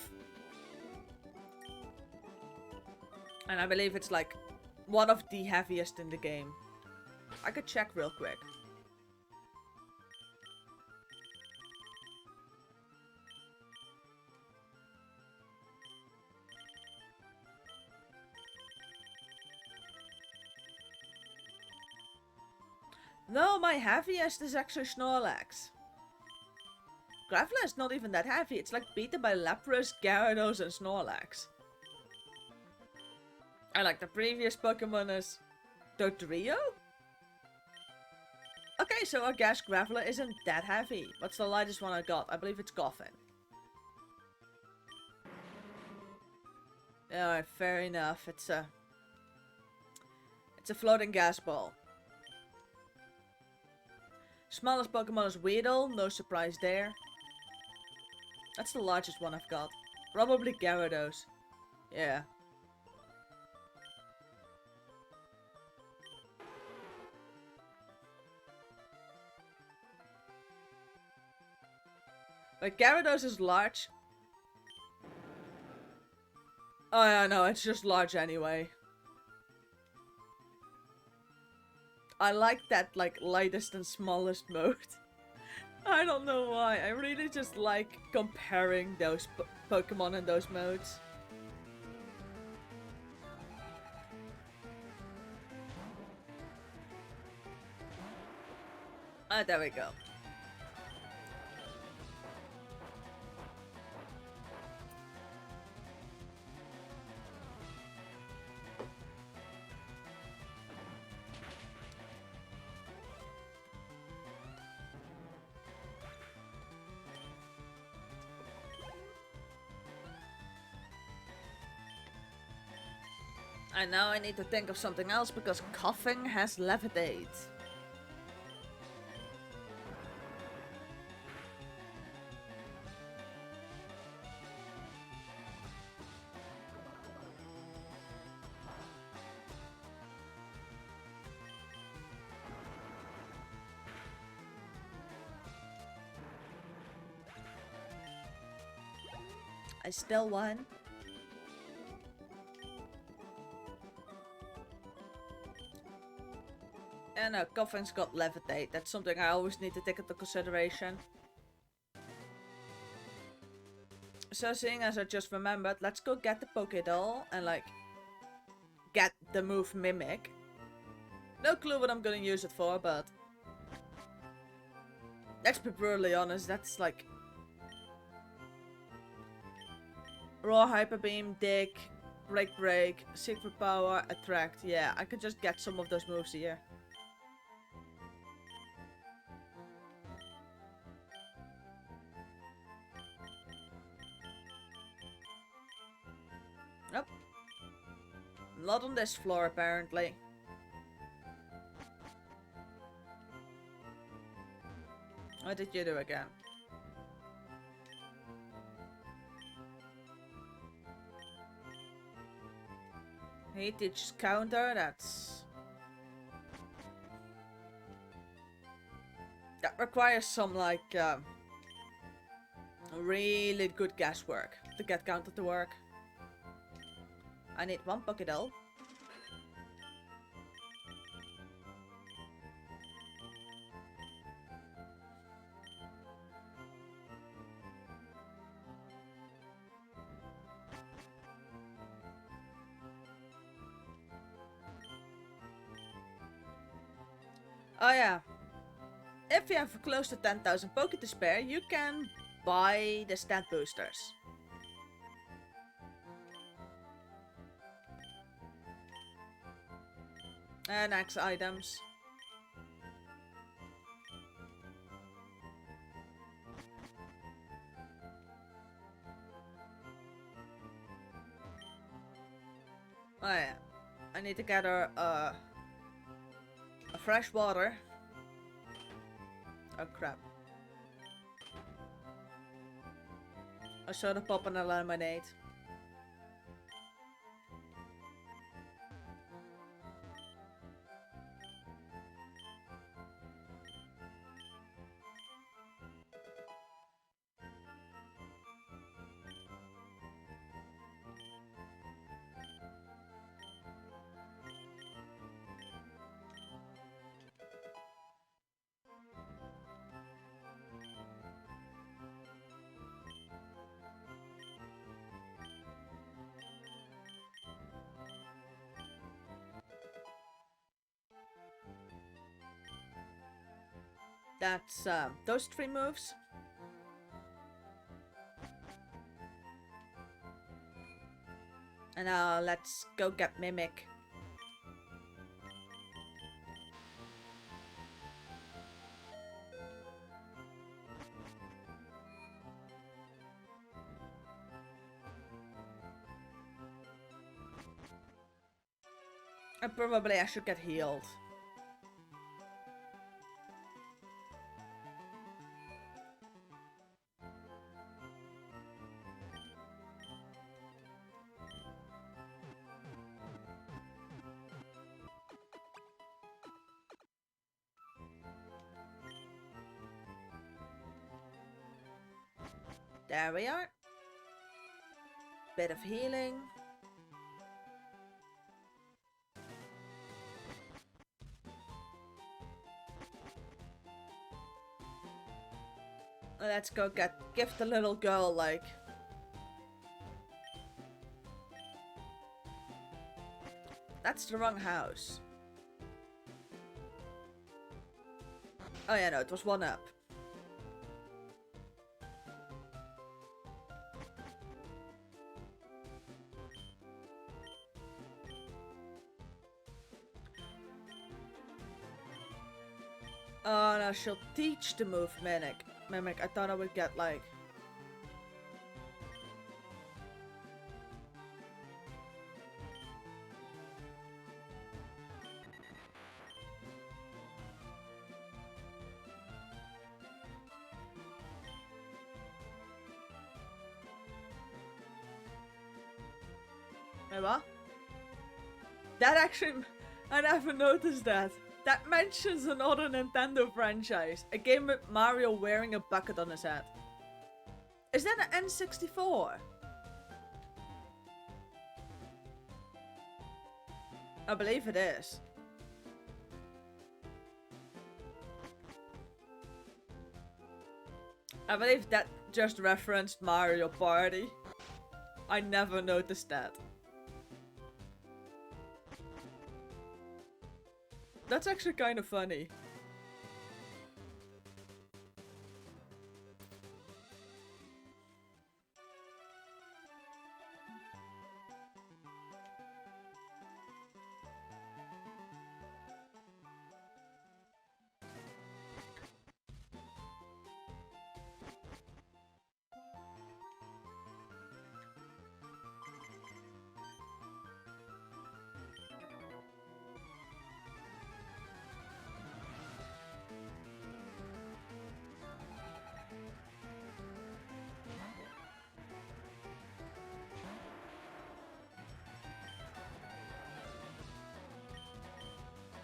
And I believe it's like one of the heaviest in the game. I could check real quick. No, my heaviest is actually Snorlax. Graveler is not even that heavy. It's like beaten by Lapras, Gyarados, and Snorlax. I like the previous Pokemon is Dodrio? Okay, so I guess Graveler isn't that heavy. What's the lightest one I got? I believe it's Goffin. Alright, fair enough. It's a floating gas ball. Smallest Pokemon is Weedle, no surprise there. That's the largest one I've got. Probably Gyarados. Yeah. But Gyarados is large. Oh yeah, no, it's just large anyway. I like that, like, lightest and smallest mode. I don't know why. I really just like comparing those Pokemon in those modes. Ah, there we go. And now I need to think of something else because coughing has levitate. I still won. And no, Coffin's got levitate. That's something I always need to take into consideration. So seeing as I just remembered, let's go get the Pokédoll and like get the move Mimic. No clue what I'm gonna use it for, but let's be brutally honest, that's like Raw, Hyper Beam, Dig, Break, Secret Power, Attract. Yeah, I could just get some of those moves here. Nope. Not on this floor, apparently. What did you do again? He teaches counter, that's... That requires some, like, really good guesswork to get counter to work. I need one Pokédoll. Oh yeah. If you have close to 10,000 Poké to spare, you can buy the stat boosters. And X items. Oh yeah. I need to gather a fresh water. Oh crap. A soda pop and a lemonade. That's those three moves. And now let's go get Mimic. And probably I should get healed. There we are. Bit of healing. Let's go give the little girl like... That's the wrong house. Oh yeah, no, it was one up. Oh no, she'll teach the move Mimic. I thought I would get like... Wait, what? That actually... I never noticed that. That mentions another Nintendo franchise. A game with Mario wearing a bucket on his head. Is that an N64? I believe it is. I believe that just referenced Mario Party. I never noticed that. That's actually kind of funny.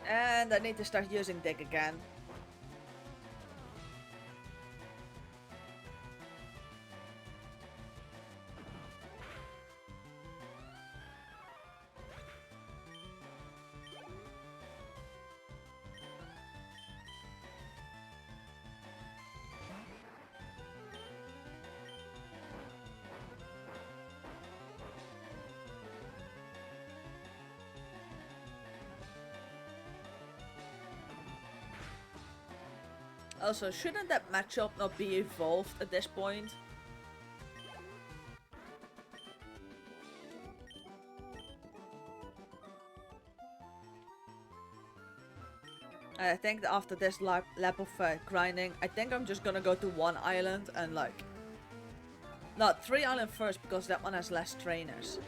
And I need to start using Dig again. Also, shouldn't that matchup not be evolved at this point? I think that after this lap of grinding, I think I'm just gonna go to one island and like... No, 3 island first because that one has less trainers.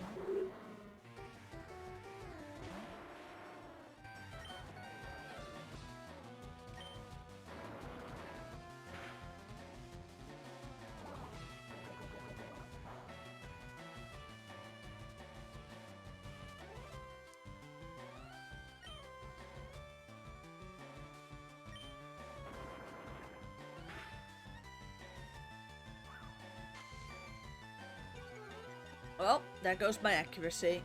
Well, there goes my accuracy.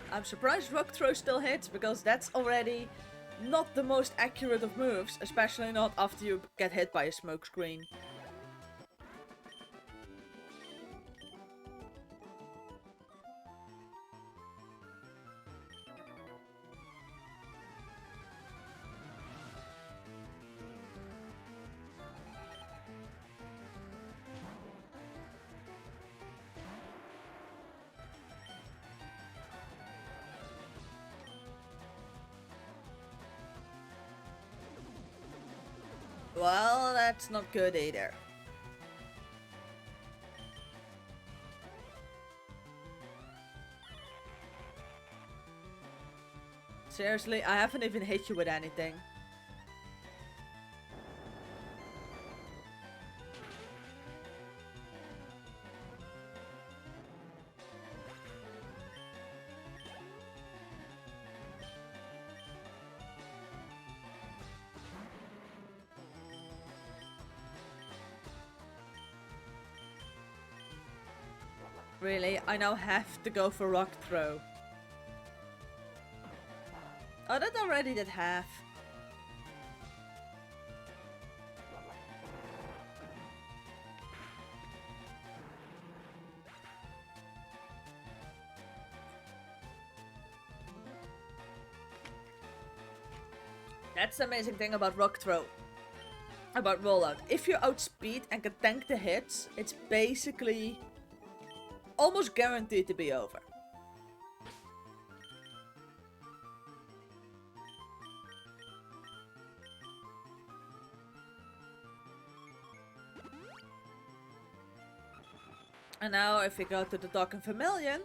I'm surprised Rock Throw still hits, because that's already not the most accurate of moves, especially not after you get hit by a smoke screen. Well, that's not good either. Seriously, I haven't even hit you with anything. Really, I now have to go for Rock Throw. Oh, that already did half. That's the amazing thing about Rock Throw. About Rollout. If you outspeed and can tank the hits, it's basically almost guaranteed to be over. And now if we go to the Talking Vermilion,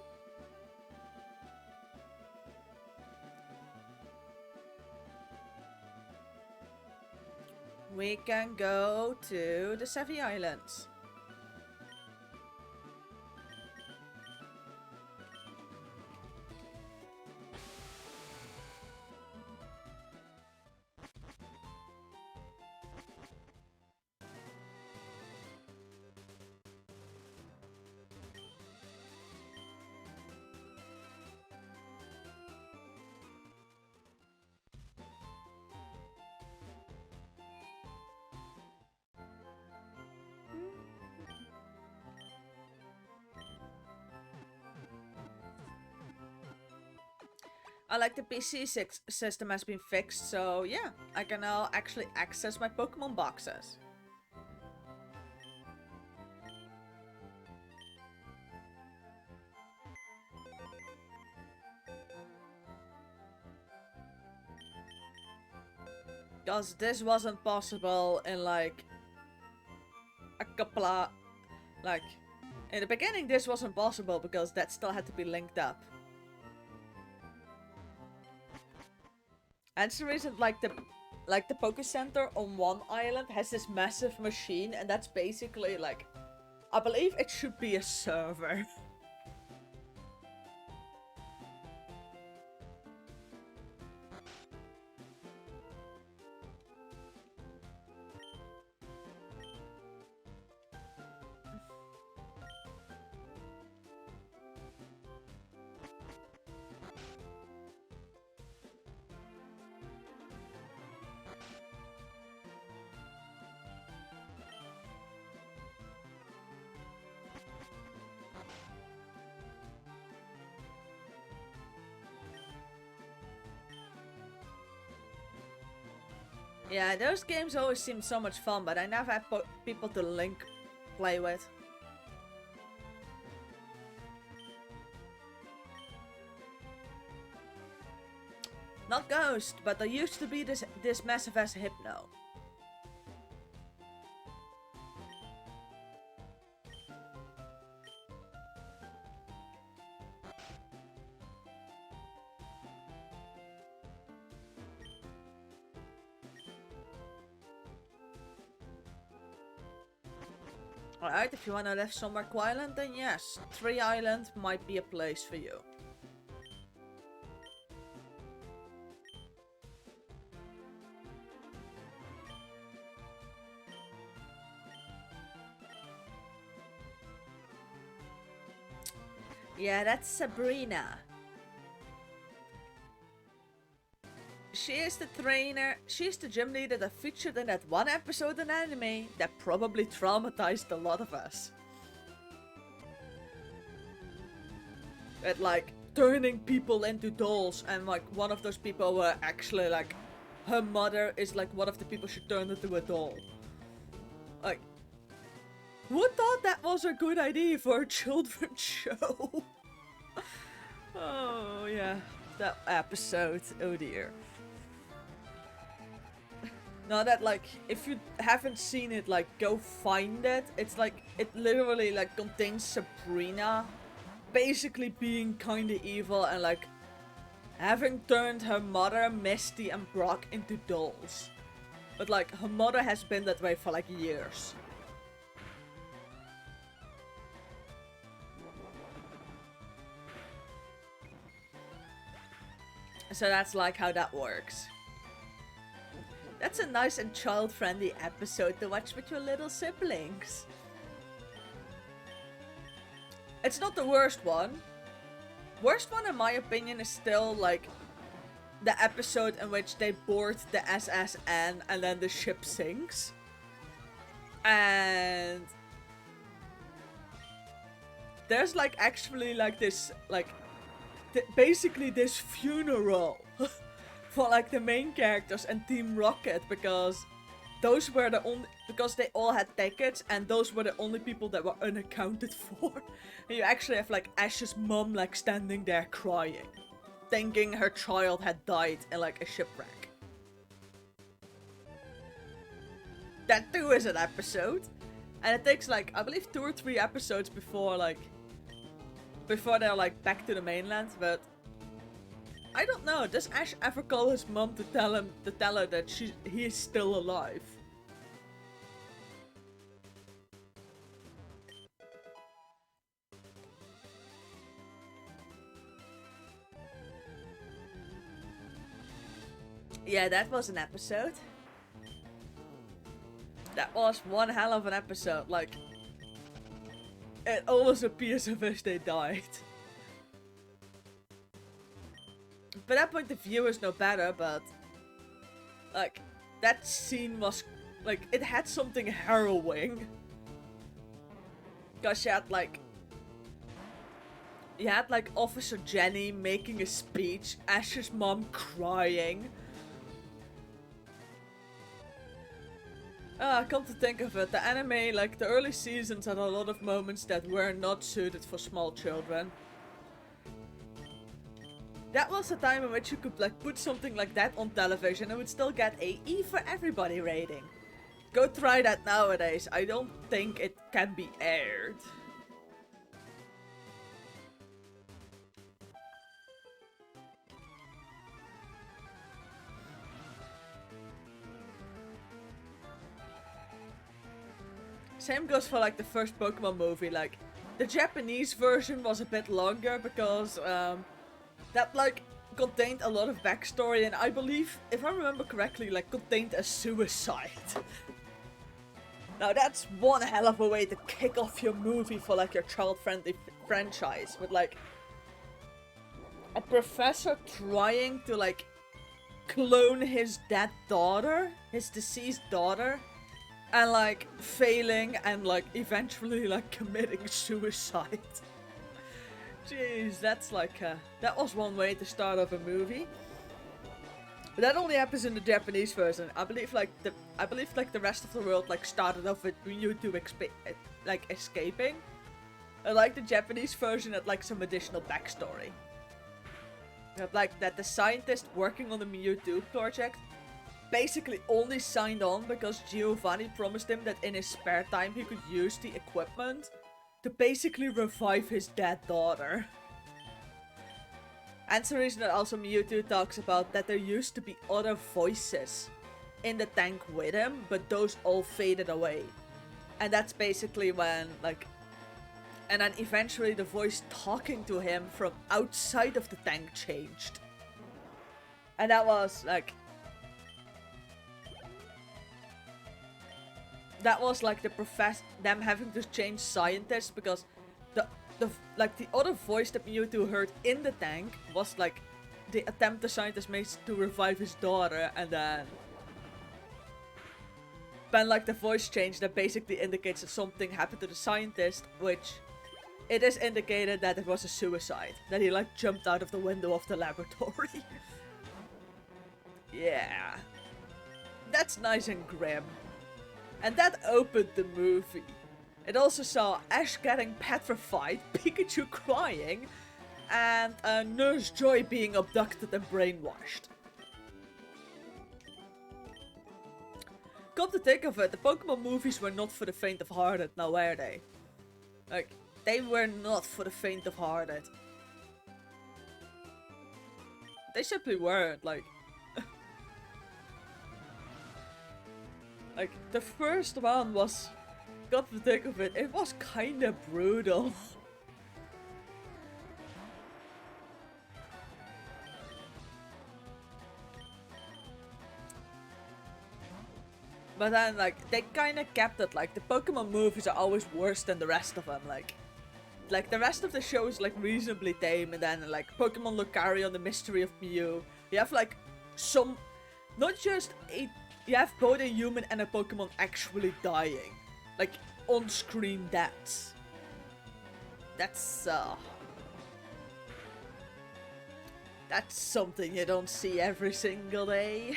we can go to the Savvy Islands. The PC system has been fixed, so yeah, I can now actually access my Pokemon boxes. Because this wasn't possible in like a couple of, like, in the beginning this wasn't possible because that still had to be linked up. And it's the reason like the Poke Center on one island has this massive machine, and that's basically like, I believe it should be a server. Yeah, those games always seemed so much fun, but I never had people to link play with. Not Ghost, but there used to be this massive ass Hypno. Alright, if you wanna live somewhere quiet, then yes, Tree Island might be a place for you. Yeah, that's Sabrina. She is the trainer, she's the gym leader that featured in that one episode in anime that probably traumatized a lot of us. At like turning people into dolls, and like one of those people were actually like, her mother is like one of the people she turned into a doll. Like, who thought that was a good idea for a children's show? Oh yeah, that episode, oh dear. Now that, like, if you haven't seen it, like, go find it. It's like, it literally, like, contains Sabrina basically being kinda evil and, like, having turned her mother, Misty, and Brock into dolls. But, like, her mother has been that way for, like, years. So that's, like, how that works. That's a nice and child-friendly episode to watch with your little siblings. It's not the worst one. Worst one in my opinion is still like the episode in which they board the SSN and then the ship sinks. And there's like actually like this like basically this funeral for like the main characters and Team Rocket, because those were the only, because they all had tickets and those were the only people that were unaccounted for. And you actually have like Ash's mom like standing there crying, thinking her child had died in like a shipwreck. That too is an episode. And it takes like, I believe 2 or 3 episodes before they're like back to the mainland, but I don't know, does Ash ever call his mom to tell her that he is still alive? Yeah, that was an episode. That was one hell of an episode, like, it almost appears as if they died. By that point the viewers know better, but like that scene was like, it had something harrowing. Cause she had like You had like Officer Jenny making a speech, Ash's mom crying. Come to think of it, the anime, like the early seasons had a lot of moments that were not suited for small children. That was a time in which you could like put something like that on television and would still get a E for everybody rating. Go try that nowadays, I don't think it can be aired. Same goes for like the first Pokemon movie, like the Japanese version was a bit longer because that like contained a lot of backstory and I believe, if I remember correctly, like contained a suicide. Now that's one hell of a way to kick off your movie for like your child-friendly franchise, with like a professor trying to like clone his dead daughter, his deceased daughter, and like failing and like eventually like committing suicide. Jeez, that's like that was one way to start off a movie. But that only happens in the Japanese version. I believe like the rest of the world like started off with Mewtwo like escaping. I like the Japanese version had like some additional backstory. Like that the scientist working on the Mewtwo project basically only signed on because Giovanni promised him that in his spare time he could use the equipment to basically revive his dead daughter. And the reason that also Mewtwo talks about that there used to be other voices in the tank with him, but those all faded away. And that's basically when, like... And then eventually the voice talking to him from outside of the tank changed. And that was, like... That was like them having to change scientists because the other voice that Mewtwo heard in the tank was like the attempt the scientist made to revive his daughter, and then like the voice change that basically indicates that something happened to the scientist, which it is indicated that it was a suicide, that he like jumped out of the window of the laboratory. Yeah, that's nice and grim. And that opened the movie. It also saw Ash getting petrified, Pikachu crying, and Nurse Joy being abducted and brainwashed. Come to think of it, the Pokemon movies were not for the faint of hearted, now were they? Like, they were not for the faint of hearted. They simply weren't, like... Like, the first one was... Got to think of it, it was kinda brutal. But then, like, they kinda kept it, like, the Pokemon movies are always worse than the rest of them, like the rest of the show is, like, reasonably tame, and then, like, Pokemon Lucario, the Mystery of Mew, you have, like, some... Not just a... You have both a human and a Pokemon actually dying. Like, on-screen deaths. That's something you don't see every single day.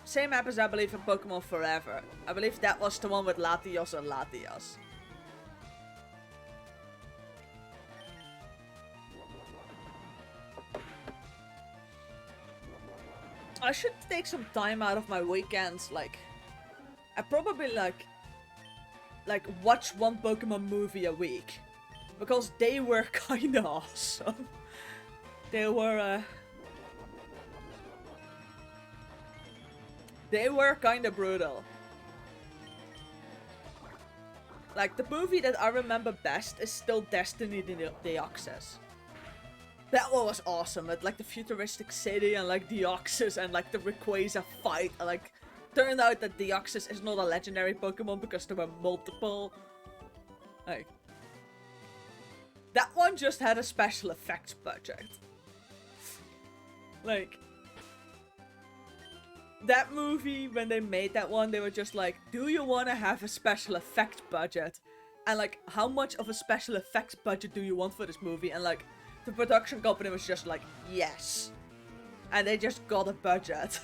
Same happens, I believe, in Pokemon Forever. I believe that was the one with Latios and Latias. I should take some time out of my weekends, like... I probably, like, watch one Pokemon movie a week. Because they were kinda awesome. They were kinda brutal. Like, the movie that I remember best is still Destiny Deoxys. That one was awesome, with like the futuristic city and like Deoxys and like the Rayquaza fight, and like turned out that Deoxys is not a legendary Pokemon because there were multiple. Like, that one just had a special effects budget. Like, that movie, when they made that one, they were just like, do you want to have a special effects budget? And like, how much of a special effects budget do you want for this movie? And like, the production company was just like, yes. And they just got a budget.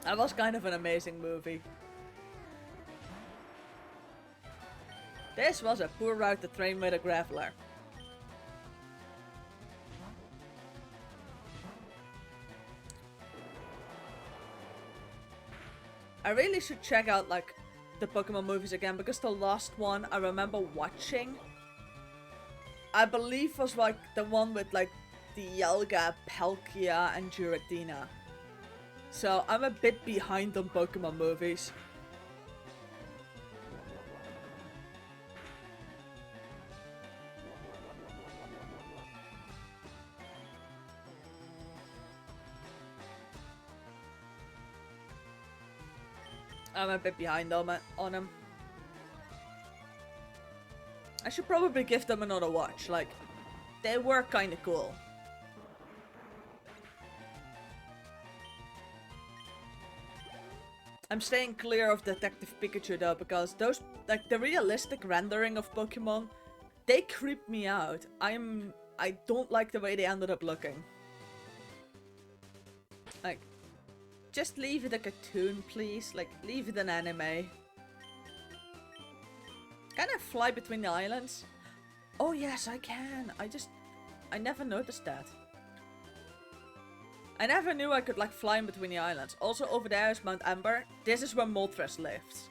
That was kind of an amazing movie. This was a poor route to train with a graveler. I really should check out like the Pokemon movies again, because the last one I remember watching, I believe was like the one with like the Dialga, Palkia and Giratina. So I'm a bit behind on Pokemon movies. I'm a bit behind on them. I should probably give them another watch. Like, they were kind of cool. I'm staying clear of Detective Pikachu though, because those, like, the realistic rendering of Pokemon, they creep me out. I don't like the way they ended up looking. Like, just leave it a cartoon, please. Like, leave it an anime. Can I fly between the islands? Oh yes, I can. I never noticed that. I never knew I could like fly in between the islands. Also over there is Mount Amber. This is where Moltres lives.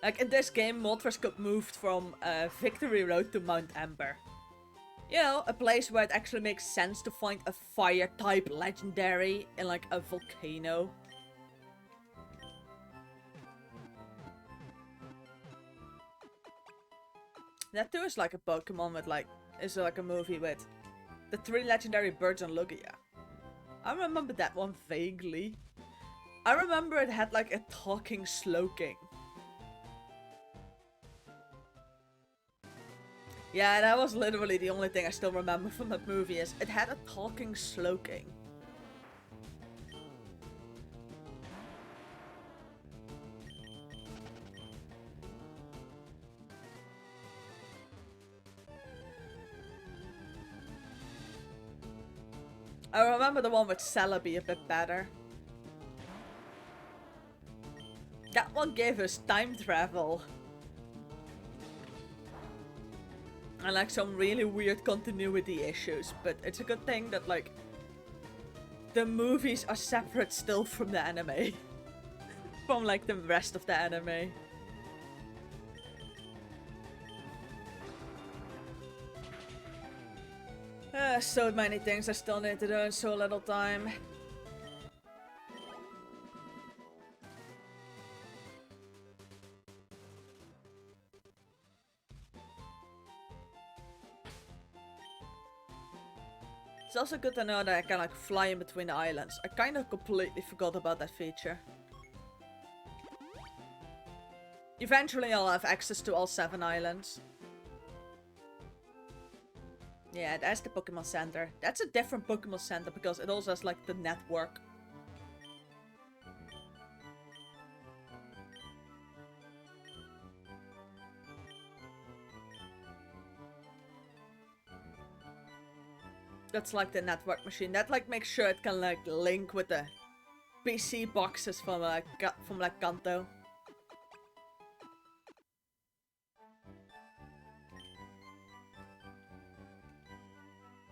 Like in this game, Moltres got moved from Victory Road to Mount Amber. You know, a place where it actually makes sense to find a fire type legendary in like a volcano. That too is like a Pokemon with like, is like a movie with the 3 legendary birds on Lugia. I remember that one vaguely. I remember it had like a talking Slowking. Yeah, that was literally the only thing I still remember from that movie, is it had a talking Slowking. I remember the one with Celebi a bit better. That one gave us time travel. And like some really weird continuity issues, but it's a good thing that like the movies are separate still from the anime. From like the rest of the anime. So many things I still need to do in so little time. It's also good to know that I can like fly in between the islands. I kind of completely forgot about that feature. Eventually I'll have access to all 7 islands. Yeah, that's the Pokemon Center. That's a different Pokemon Center because it also has like the network. That's like the network machine. That like makes sure it can like link with the PC boxes from like Kanto.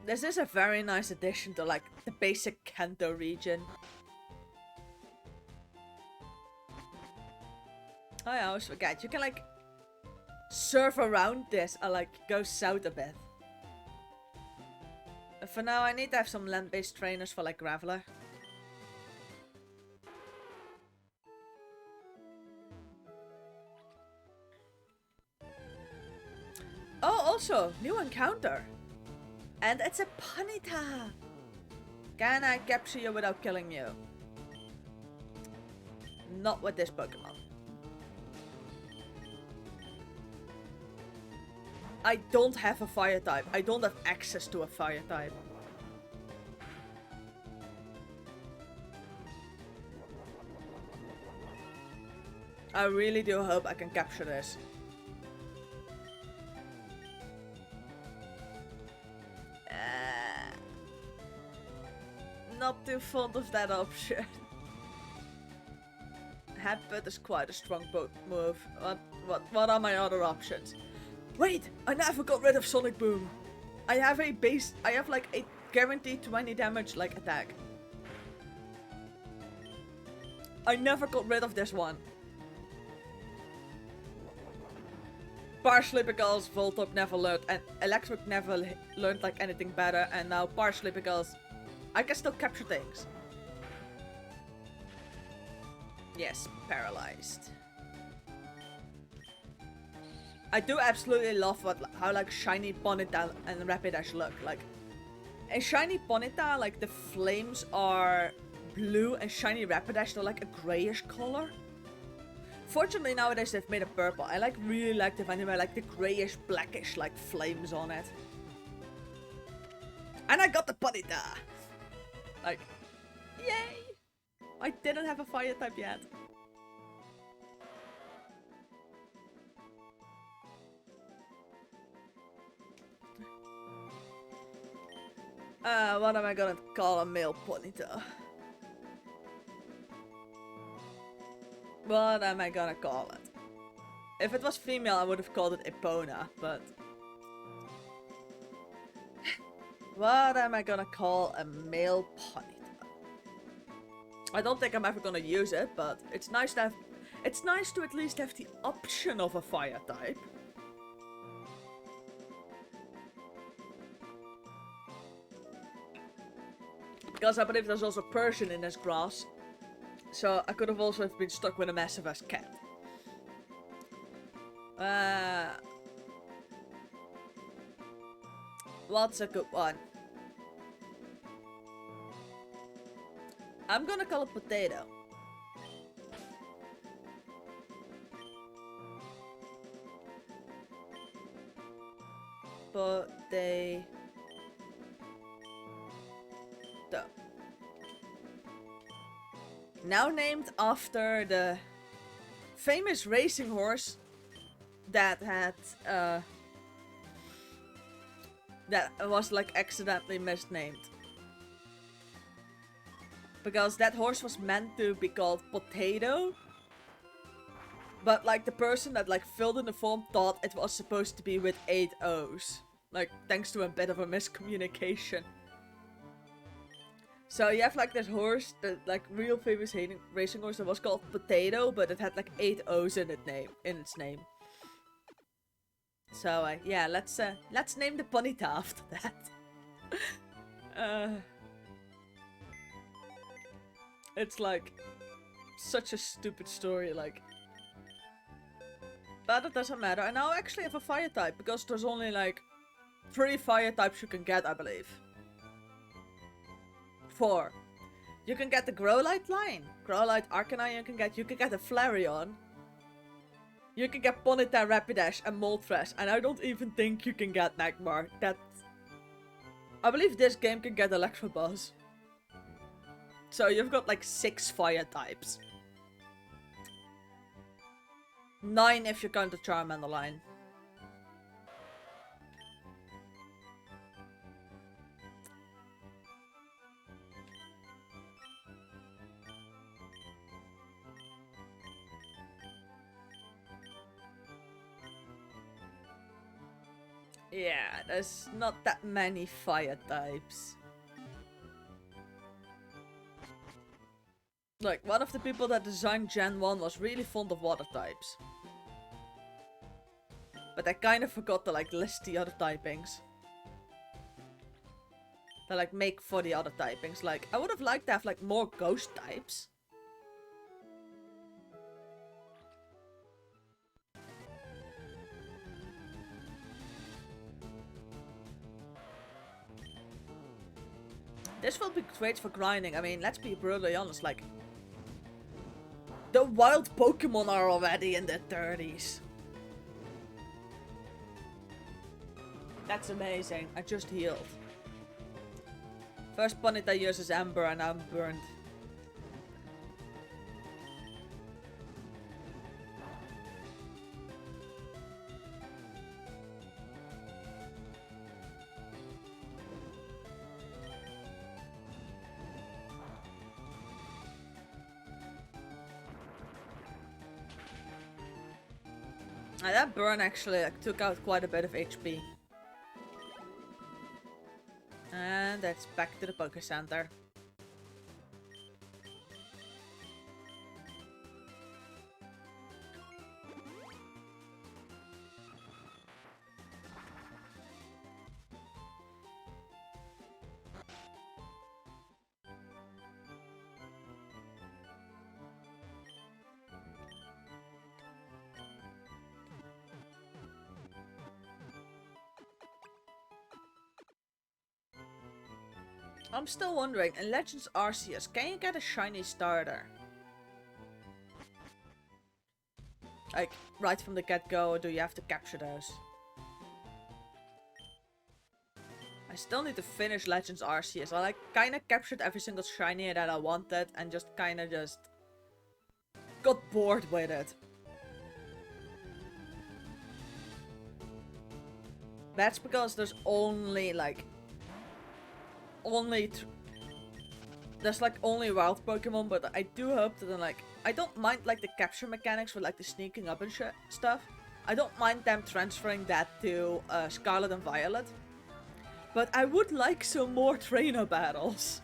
This is a very nice addition to like the basic Kanto region. I always forget. You can like surf around this and like go south a bit. But for now I need to have some land-based trainers for like Graveler. Oh, also, new encounter. And it's a Ponyta! Can I capture you without killing you? Not with this Pokemon. I don't have a fire type. I don't have access to a fire type. I really do hope I can capture this. Not too fond of that option. Headbutt is quite a strong move. What are my other options? Wait! I never got rid of Sonic Boom! I have like a guaranteed 20 damage like attack. I never got rid of this one. Partially because Voltorb never learned and Electric never learned like anything better, and now partially because I can still capture things. Yes, paralyzed. I do absolutely love how like shiny Ponyta and Rapidash look. Like in shiny Ponyta, like the flames are blue, and shiny Rapidash they're like a grayish color. Fortunately nowadays they've made it purple. I really like the anime, like the grayish blackish like flames on it. And I got the Ponyta! Like, yay! I didn't have a fire type yet. What am I gonna call a male Ponyta? What am I gonna call it? If it was female, I would have called it Epona, but... What am I gonna call a male Ponyta? I don't think I'm ever gonna use it, but it's nice to have... It's nice to at least have the option of a fire type. Because I believe there's also Persian in this grass. So I could have also been stuck with a massive ass cat. What's a good one? I'm gonna call it Potato. Potato. Now named after the famous racing horse that had that was like accidentally misnamed. Because that horse was meant to be called Potato, but like the person that like filled in the form thought it was supposed to be with 8 O's. Like thanks to a bit of a miscommunication. So you have like this horse, the like real famous racing horse that was called Potato, but it had like 8 O's in its name. So yeah, let's name the Ponyta after that. It's like such a stupid story, like. But it doesn't matter. And now I actually have a fire type because there's only like 3 fire types you can get, I believe. 4. You can get the Growlite line. Growlite Arcanine you can get a Flareon. You can get Ponyta, Rapidash, and Moltres. And I don't even think you can get Magmar. I believe this game can get Electabuzz. So you've got like 6 fire types. 9 if you count the Charmander line. Yeah, there's not that many fire types. Like, one of the people that designed Gen 1 was really fond of water types. But I kind of forgot to like list the other typings. To like make for the other typings. Like, I would have liked to have like more ghost types. This will be great for grinding. I mean, let's be brutally honest, like... The wild Pokemon are already in their 30s. That's amazing. I just healed. First Ponyta uses Ember and I'm burned. That burn actually like, took out quite a bit of HP. And that's back to the Poké Center. I'm still wondering, in Legends Arceus, can you get a shiny starter? Like, right from the get-go, or do you have to capture those? I still need to finish Legends Arceus. I like kinda captured every single shiny that I wanted and just kinda just got bored with it. That's because there's only like there's like only wild Pokemon, but I do hope that then like I don't mind like the capture mechanics for like the sneaking up and stuff. I don't mind them transferring that to Scarlet and Violet. But I would like some more trainer battles.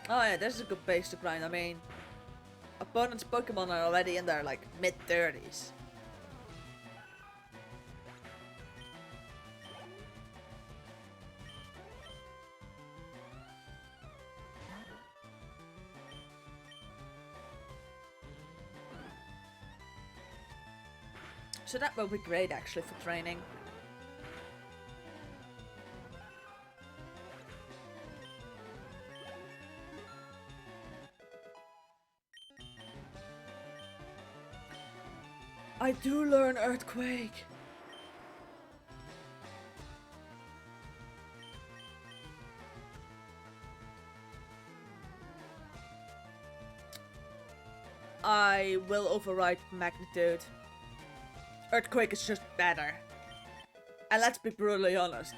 Oh yeah, this is a good base to grind. I mean, opponents' Pokemon are already in their like mid-30s. So that will be great actually for training. I do learn Earthquake. I will override Magnitude. Earthquake is just better. And let's be brutally honest.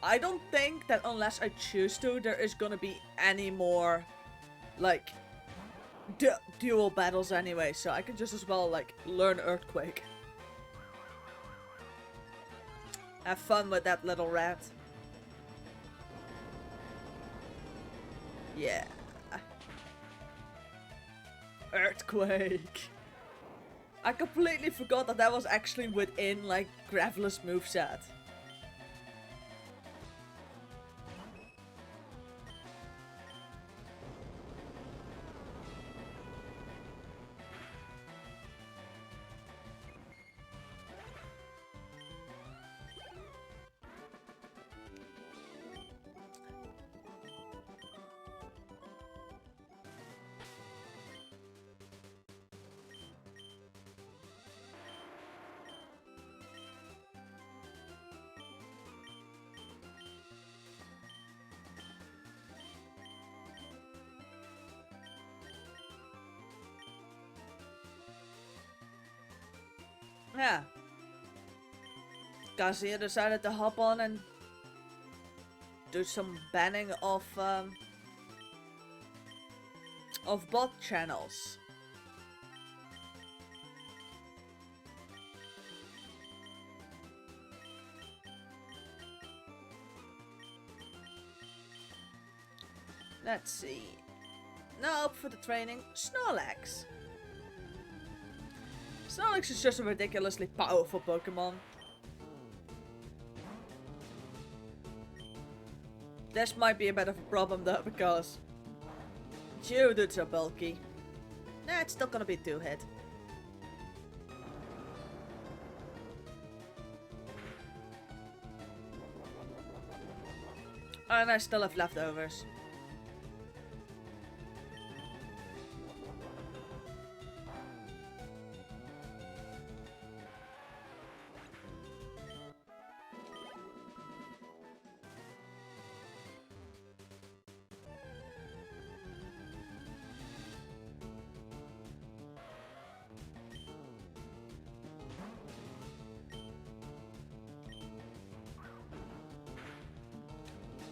I don't think that unless I choose to, there is gonna be any more, like, dual battles anyway. So I can just as well, like, learn Earthquake. Have fun with that little rat. Yeah. Earthquake. I completely forgot that that was actually within, like, Graveler's moveset. Yeah. Garcia decided to hop on and do some banning of bot channels. Let's see. Now up for the training, Snorlax. Snorlax is just a ridiculously powerful Pokemon. This might be a bit of a problem though, because Geodudes are bulky. Nah, it's still gonna be 2-hit. And I still have leftovers.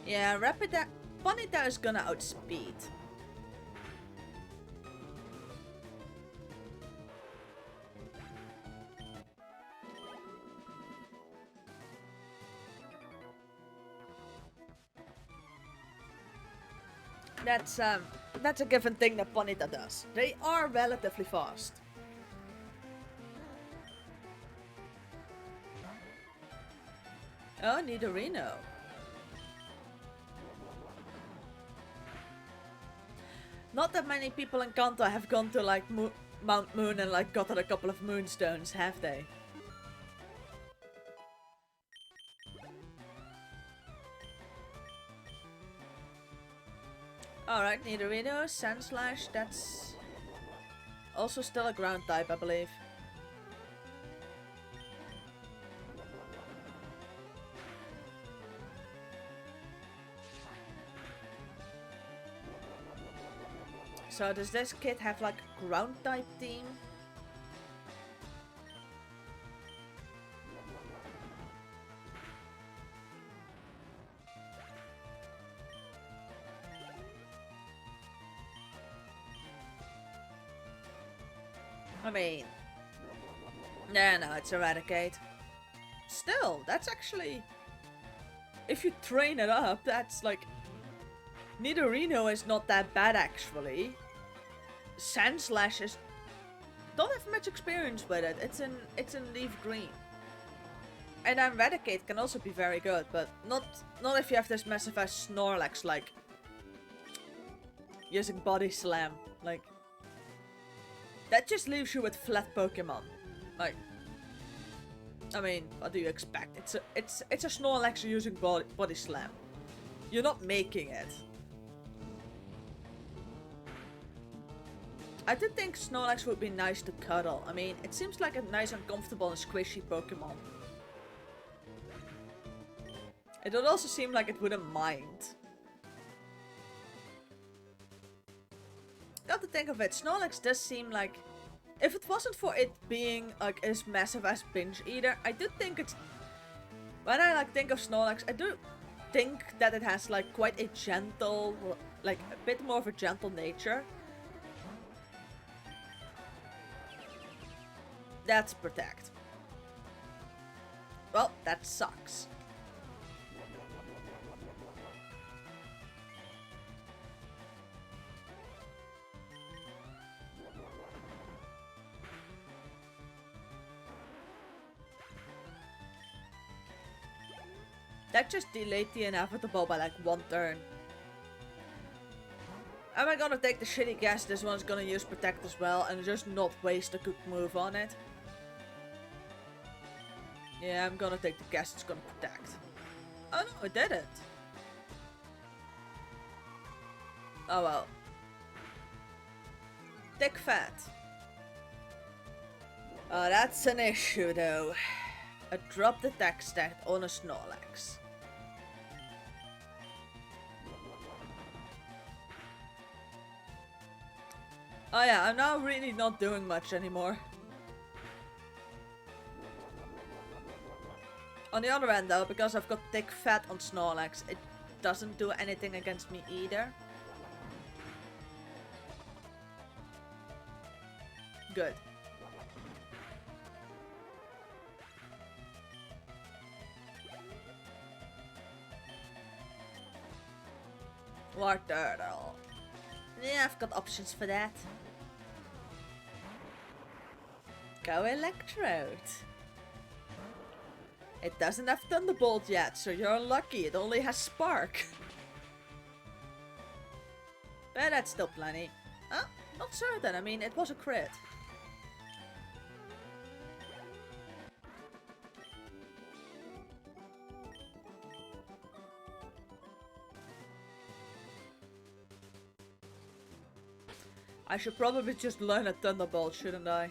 Yeah, Ponyta is gonna outspeed. That's a given thing that Ponyta does. They are relatively fast. Oh, Nidorino. Not that many people in Kanto have gone to like Mount Moon and like gotten a couple of moonstones, have they? Alright, Nidorino, Sandslash, that's also still a ground type, I believe. So does this kid have like a ground type team? I mean, no, it's Eradicate. Still, that's actually, if you train it up, that's like, Nidorino is not that bad actually. Sandslash is, don't have much experience with it. It's in leaf green. And Eradicate can also be very good, but not if you have this massive ass Snorlax like using Body Slam. Like, that just leaves you with flat Pokemon. Like, I mean, what do you expect? It's a Snorlax using Body Slam. You're not making it. I did think Snorlax would be nice to cuddle. I mean, it seems like a nice and comfortable and squishy Pokemon. It would also seem like it wouldn't mind. Got to think of it, Snorlax does seem like, if it wasn't for it being like as massive as Binge Eater, I do think it's, when I like think of Snorlax, I do think that it has like quite a gentle, like a bit more of a gentle nature. That's Protect. Well, that sucks. That just delayed the inevitable by like 1 turn. Am I gonna take the shitty guess this one's gonna use Protect as well and just not waste a good move on it? Yeah, I'm gonna take the guess it's gonna Protect. Oh no, it didn't. Oh well. Thick Fat. Oh, that's an issue though. A dropped attack stat on a Snorlax. Oh yeah, I'm now really not doing much anymore. On the other hand though, because I've got Thick Fat on Snorlax, it doesn't do anything against me either. Good. War Turtle. Yeah, I've got options for that. Go Electrode. It doesn't have Thunderbolt yet, so you're lucky. It only has Spark. But that's still plenty. Huh? Not certain. I mean, it was a crit. I should probably just learn a Thunderbolt, shouldn't I?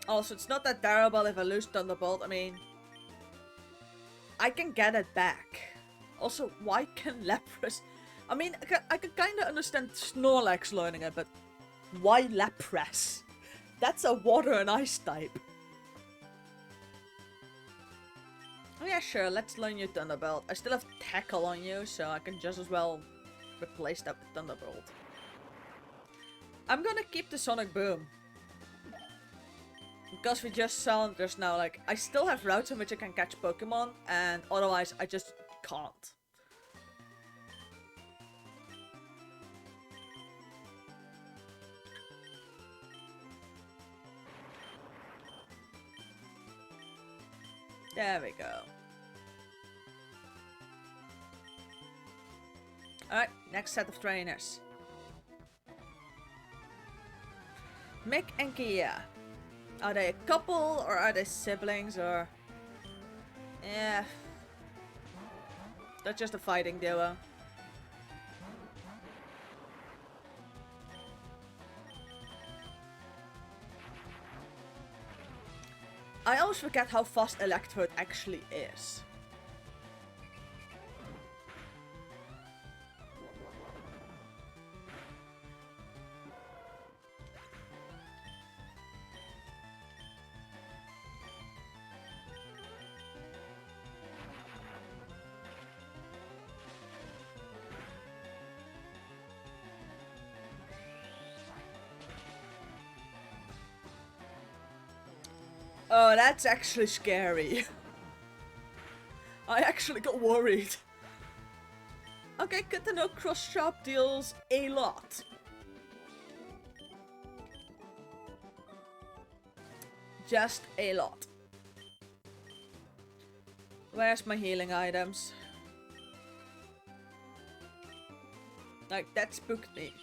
Also, it's not that terrible if I lose Thunderbolt. I mean, I can get it back. Also, why can Lapras... I mean, I can kind of understand Snorlax learning it, but why Lapras? That's a water and ice type. Oh yeah, sure, let's learn you Thunderbolt. I still have Tackle on you, so I can just as well replace that with Thunderbolt. I'm gonna keep the Sonic Boom. because we just saw just now, like, I still have routes in which I can catch Pokemon, and otherwise I just can't. There we go. Alright, next set of trainers. Mick and Kia. Are they a couple, or are they siblings, or... Yeah. That's just a fighting duo. I always forget how fast Electrode actually is. Oh, that's actually scary. I actually got worried. Okay, good to know cross shop deals a lot. Just a lot. Where's my healing items? Like, that spooked me.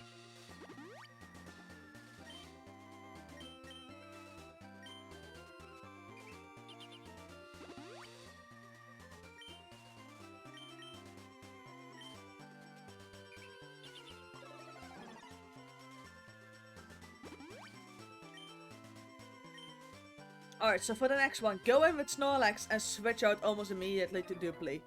Alright, so for the next one, go in with Snorlax and switch out almost immediately to Dupli.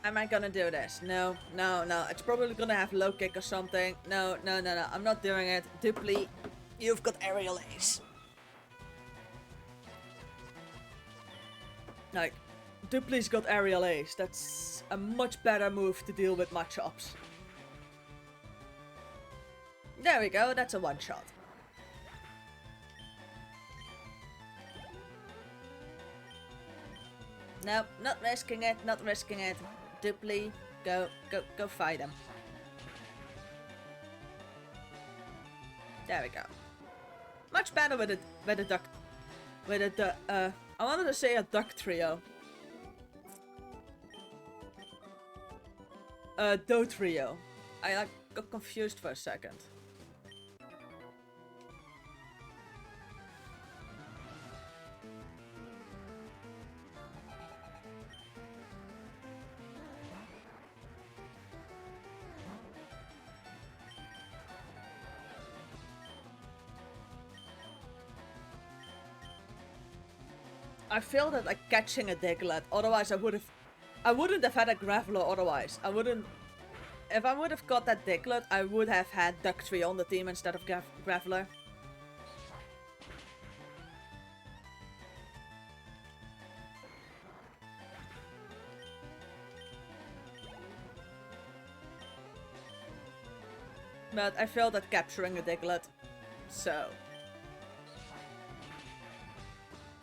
Am I gonna do this? No, no, no. It's probably gonna have low kick or something. No, no, no, no. I'm not doing it. Dupli, you've got Aerial Ace. Like, Dupli's got Aerial Ace. That's a much better move to deal with Machops. There we go, that's a one-shot. Nope, not risking it, not risking it. Dupli, go fight him. There we go. Much better with a duck. I wanted to say a duck trio. Do trio. I like got confused for a second. I feel that like catching a Diglett, otherwise I wouldn't have had a Graveler otherwise. If I would have got that Diglett, I would have had Duck Trio on the team instead of Graveler. But I failed at capturing a Diglett, so...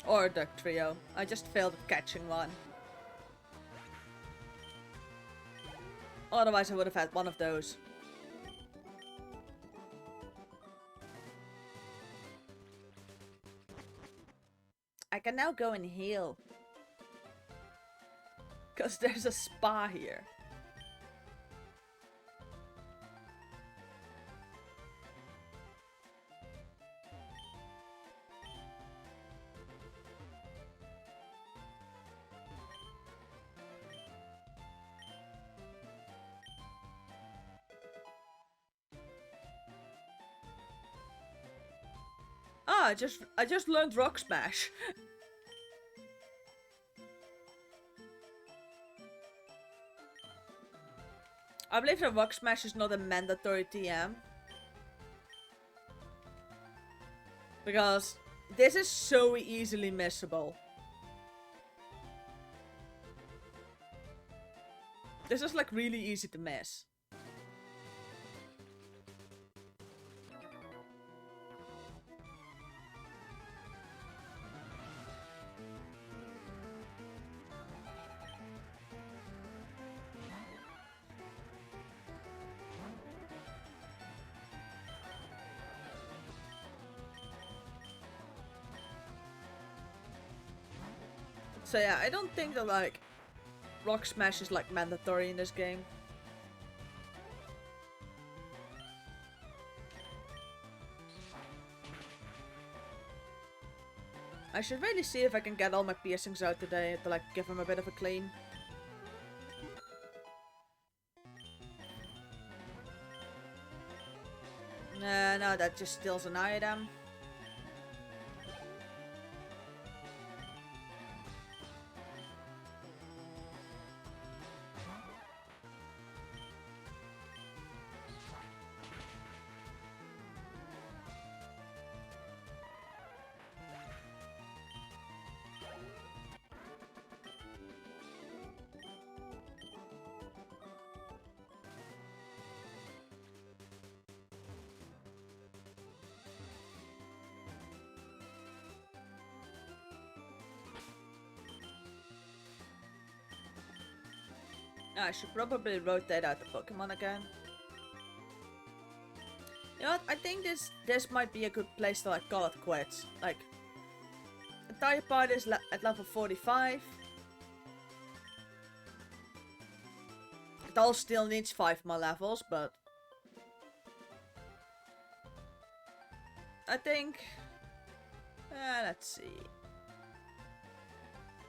Or a Duck Trio. I just failed at catching one. Otherwise I would have had one of those. I can now go and heal. Because there's a spa here. Ah, I just learned Rock Smash. I believe that Rock Smash is not a mandatory TM. Because this is so easily missable. This is like really easy to miss. So yeah, I don't think that like Rock Smash is like mandatory in this game. I should really see if I can get all my piercings out today to like give them a bit of a clean. No, that just steals an item. I should probably rotate out the Pokemon again. You know what? I think this might be a good place to like call it quits. Like, entire party is at level 45. It all still needs 5 more levels, but I think let's see.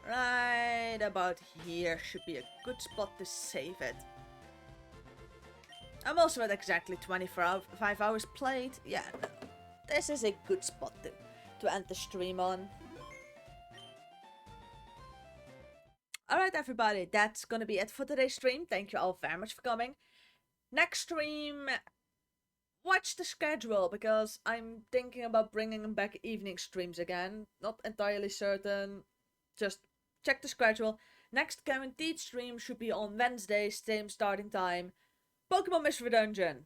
Right about here should be a good spot to save it. I'm also at exactly 25 hours played. Yeah, no, this is a good spot to end the stream on. Alright everybody, that's gonna be it for today's stream. Thank you all very much for coming. Next stream, watch the schedule, because I'm thinking about bringing back evening streams again. Not entirely certain, just check the schedule. Next guaranteed stream should be on Wednesday, same starting time. Pokemon Mystery Dungeon.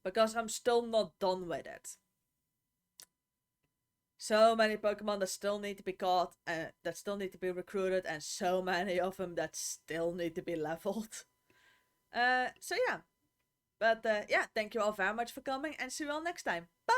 Because I'm still not done with it. So many Pokemon that still need to be caught, that still need to be recruited, and so many of them that still need to be leveled. So yeah. But yeah, thank you all very much for coming, and see you all next time. Bye!